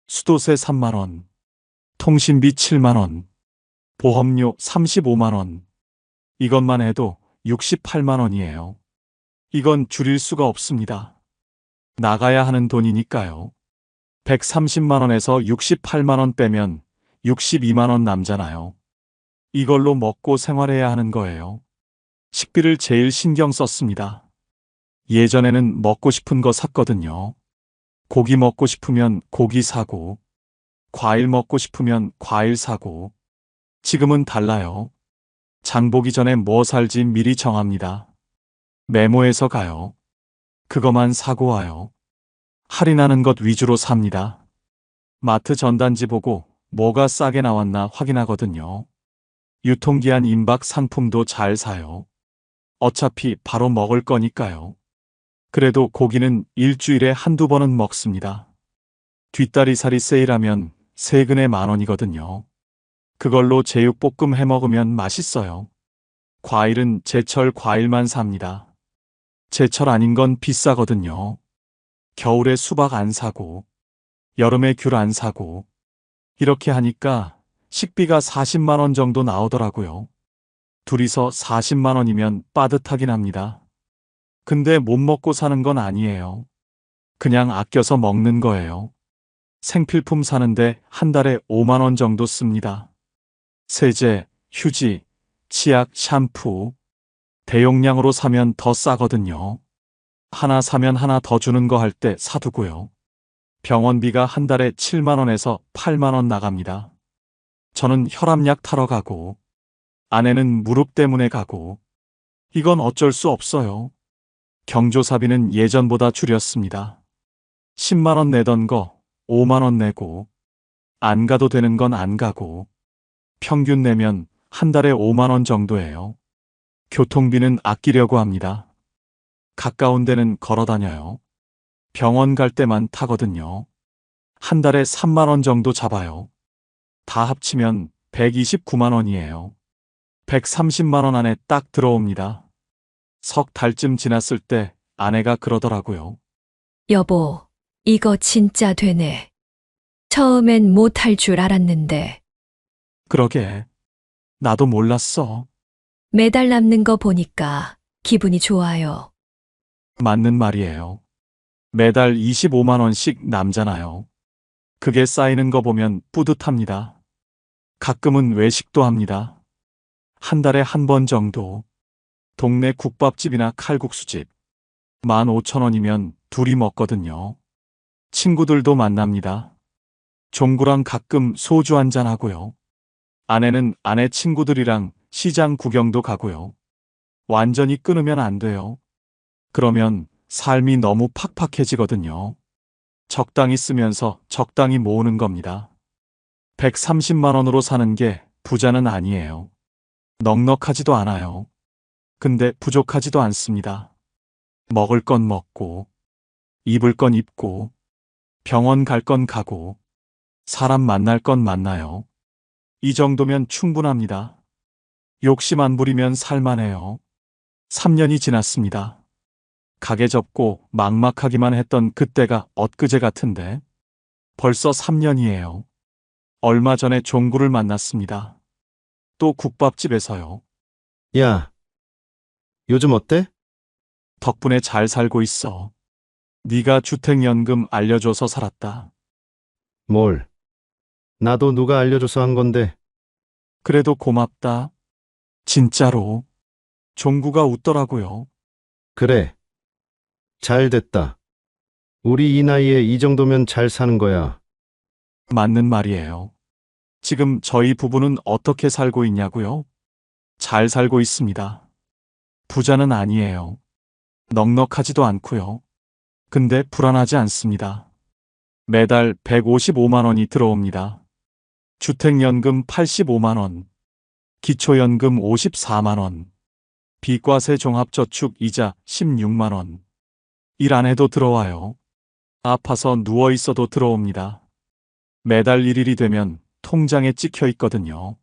수도세 3만 원, 통신비 7만 원, 보험료 35만 원. 이것만 해도 68만 원이에요. 이건 줄일 수가 없습니다. 나가야 하는 돈이니까요. 130만 원에서 68만 원 빼면 62만 원 남잖아요. 이걸로 먹고 생활해야 하는 거예요. 식비를 제일 신경 썼습니다. 예전에는 먹고 싶은 거 샀거든요. 고기 먹고 싶으면 고기 사고, 과일 먹고 싶으면 과일 사고. 지금은 달라요. 장 보기 전에 뭐 살지 미리 정합니다. 메모해서 가요. 그거만 사고 와요. 할인하는 것 위주로 삽니다. 마트 전단지 보고 뭐가 싸게 나왔나 확인하거든요. 유통기한 임박 상품도 잘 사요. 어차피 바로 먹을 거니까요. 그래도 고기는 일주일에 한두 번은 먹습니다. 뒷다리살이 세일하면 세근에 10,000원이거든요. 그걸로 제육볶음 해 먹으면 맛있어요. 과일은 제철 과일만 삽니다. 제철 아닌 건 비싸거든요. 겨울에 수박 안 사고, 여름에 귤 안 사고, 이렇게 하니까 식비가 40만 원 정도 나오더라고요. 둘이서 40만 원이면 빠듯하긴 합니다. 근데 못 먹고 사는 건 아니에요. 그냥 아껴서 먹는 거예요. 생필품 사는데 한 달에 5만 원 정도 씁니다. 세제, 휴지, 치약, 샴푸. 대용량으로 사면 더 싸거든요. 하나 사면 하나 더 주는 거 할 때 사두고요. 병원비가 한 달에 7만 원에서 8만 원 나갑니다. 저는 혈압약 타러 가고, 아내는 무릎 때문에 가고, 이건 어쩔 수 없어요. 경조사비는 예전보다 줄였습니다. 10만 원 내던 거 5만 원 내고, 안 가도 되는 건 안 가고, 평균 내면 한 달에 5만 원 정도예요. 교통비는 아끼려고 합니다. 가까운 데는 걸어 다녀요. 병원 갈 때만 타거든요. 한 달에 3만 원 정도 잡아요. 다 합치면 129만 원이에요. 130만 원 안에 딱 들어옵니다. 석 달쯤 지났을 때 아내가 그러더라고요. 여보, 이거 진짜 되네. 처음엔 못할 줄 알았는데 그러게. 나도 몰랐어. 매달 남는 거 보니까 기분이 좋아요. 맞는 말이에요. 매달 25만 원씩 남잖아요. 그게 쌓이는 거 보면 뿌듯합니다. 가끔은 외식도 합니다. 한 달에 한 번 정도. 동네 국밥집이나 칼국수집. 15,000원이면 둘이 먹거든요. 친구들도 만납니다. 종구랑 가끔 소주 한잔 하고요. 아내는 아내 친구들이랑 시장 구경도 가고요. 완전히 끊으면 안 돼요. 그러면 삶이 너무 팍팍해지거든요. 적당히 쓰면서 적당히 모으는 겁니다. 130만 원으로 사는 게 부자는 아니에요. 넉넉하지도 않아요. 근데 부족하지도 않습니다. 먹을 건 먹고, 입을 건 입고, 병원 갈 건 가고, 사람 만날 건 만나요. 이 정도면 충분합니다. 욕심 안 부리면 살만해요. 3년이 지났습니다. 가게 접고 막막하기만 했던 그때가 엊그제 같은데 벌써 3년이에요. 얼마 전에 종구를 만났습니다. 또 국밥집에서요. 야, 요즘 어때? 덕분에 잘 살고 있어. 네가 주택연금 알려줘서 살았다. 뭘? 나도 누가 알려줘서 한 건데. 그래도 고맙다. 진짜로. 종구가 웃더라고요. 그래. 잘 됐다. 우리 이 나이에 이 정도면 잘 사는 거야. 맞는 말이에요. 지금 저희 부부는 어떻게 살고 있냐고요? 잘 살고 있습니다. 부자는 아니에요. 넉넉하지도 않고요. 근데 불안하지 않습니다. 매달 155만 원이 들어옵니다. 주택연금 85만 원, 기초연금 54만 원, 비과세 종합저축 이자 16만 원. 일 안 해도 들어와요. 아파서 누워 있어도 들어옵니다. 매달 1일이 되면 통장에 찍혀 있거든요.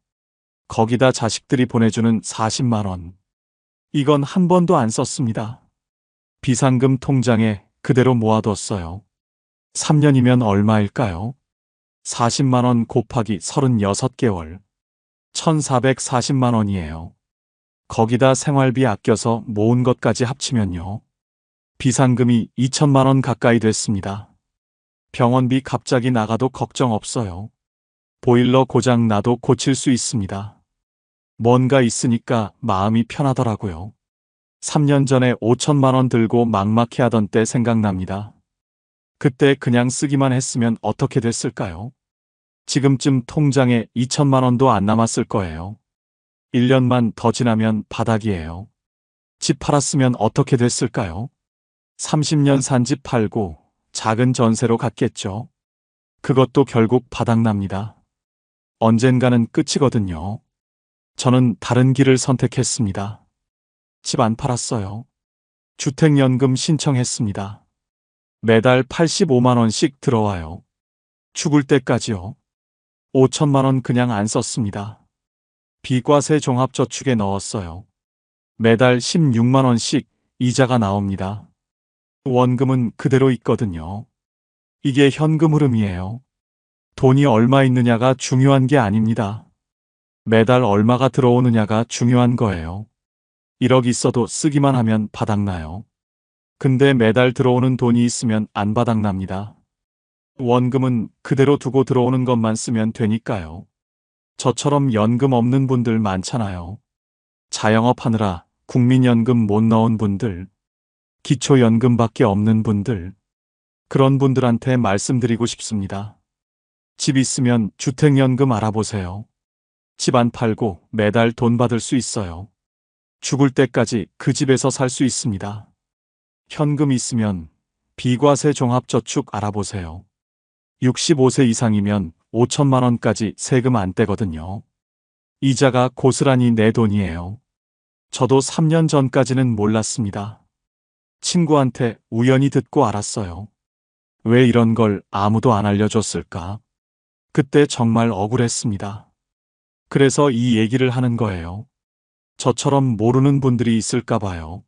거기다 자식들이 보내주는 40만 원. 이건 한 번도 안 썼습니다. 비상금 통장에 그대로 모아뒀어요. 3년이면 얼마일까요? 40만 원 곱하기 36개월. 1,440만 원이에요. 거기다 생활비 아껴서 모은 것까지 합치면요. 비상금이 2천만 원 가까이 됐습니다. 병원비 갑자기 나가도 걱정 없어요. 보일러 고장 나도 고칠 수 있습니다. 뭔가 있으니까 마음이 편하더라고요. 3년 전에 5천만 원 들고 막막해 하던 때 생각납니다. 그때 그냥 쓰기만 했으면 어떻게 됐을까요? 지금쯤 통장에 2천만 원도 안 남았을 거예요. 1년만 더 지나면 바닥이에요. 집 팔았으면 어떻게 됐을까요? 30년 산 집 팔고 작은 전세로 갔겠죠. 그것도 결국 바닥납니다. 언젠가는 끝이거든요. 저는 다른 길을 선택했습니다. 집 안 팔았어요. 주택연금 신청했습니다. 매달 85만 원씩 들어와요. 죽을 때까지요. 5천만 원 그냥 안 썼습니다. 비과세 종합저축에 넣었어요. 매달 16만 원씩 이자가 나옵니다. 원금은 그대로 있거든요. 이게 현금 흐름이에요. 돈이 얼마 있느냐가 중요한 게 아닙니다. 매달 얼마가 들어오느냐가 중요한 거예요. 1억 있어도 쓰기만 하면 바닥나요. 근데 매달 들어오는 돈이 있으면 안 바닥납니다. 원금은 그대로 두고 들어오는 것만 쓰면 되니까요. 저처럼 연금 없는 분들 많잖아요. 자영업 하느라 국민연금 못 넣은 분들, 기초연금밖에 없는 분들, 그런 분들한테 말씀드리고 싶습니다. 집 있으면 주택연금 알아보세요. 집 안 팔고 매달 돈 받을 수 있어요. 죽을 때까지 그 집에서 살 수 있습니다. 현금 있으면 비과세 종합저축 알아보세요. 65세 이상이면 5천만 원까지 세금 안 떼거든요. 이자가 고스란히 내 돈이에요. 저도 3년 전까지는 몰랐습니다. 친구한테 우연히 듣고 알았어요. 왜 이런 걸 아무도 안 알려줬을까? 그때 정말 억울했습니다. 그래서 이 얘기를 하는 거예요. 저처럼 모르는 분들이 있을까 봐요.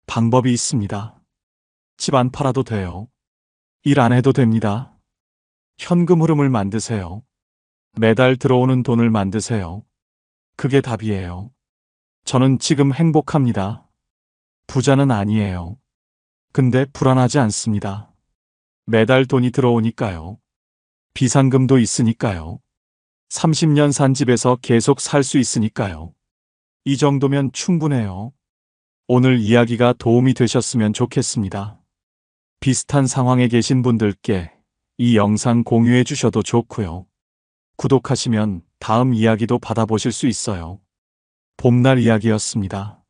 방법이 있습니다. 집 안 팔아도 돼요. 일 안 해도 됩니다. 현금 흐름을 만드세요. 매달 들어오는 돈을 만드세요. 그게 답이에요. 저는 지금 행복합니다. 부자는 아니에요. 근데 불안하지 않습니다. 매달 돈이 들어오니까요. 비상금도 있으니까요. 30년 산 집에서 계속 살 수 있으니까요. 이 정도면 충분해요. 오늘 이야기가 도움이 되셨으면 좋겠습니다. 비슷한 상황에 계신 분들께 이 영상 공유해 주셔도 좋고요. 구독하시면 다음 이야기도 받아보실 수 있어요. 봄날 이야기였습니다.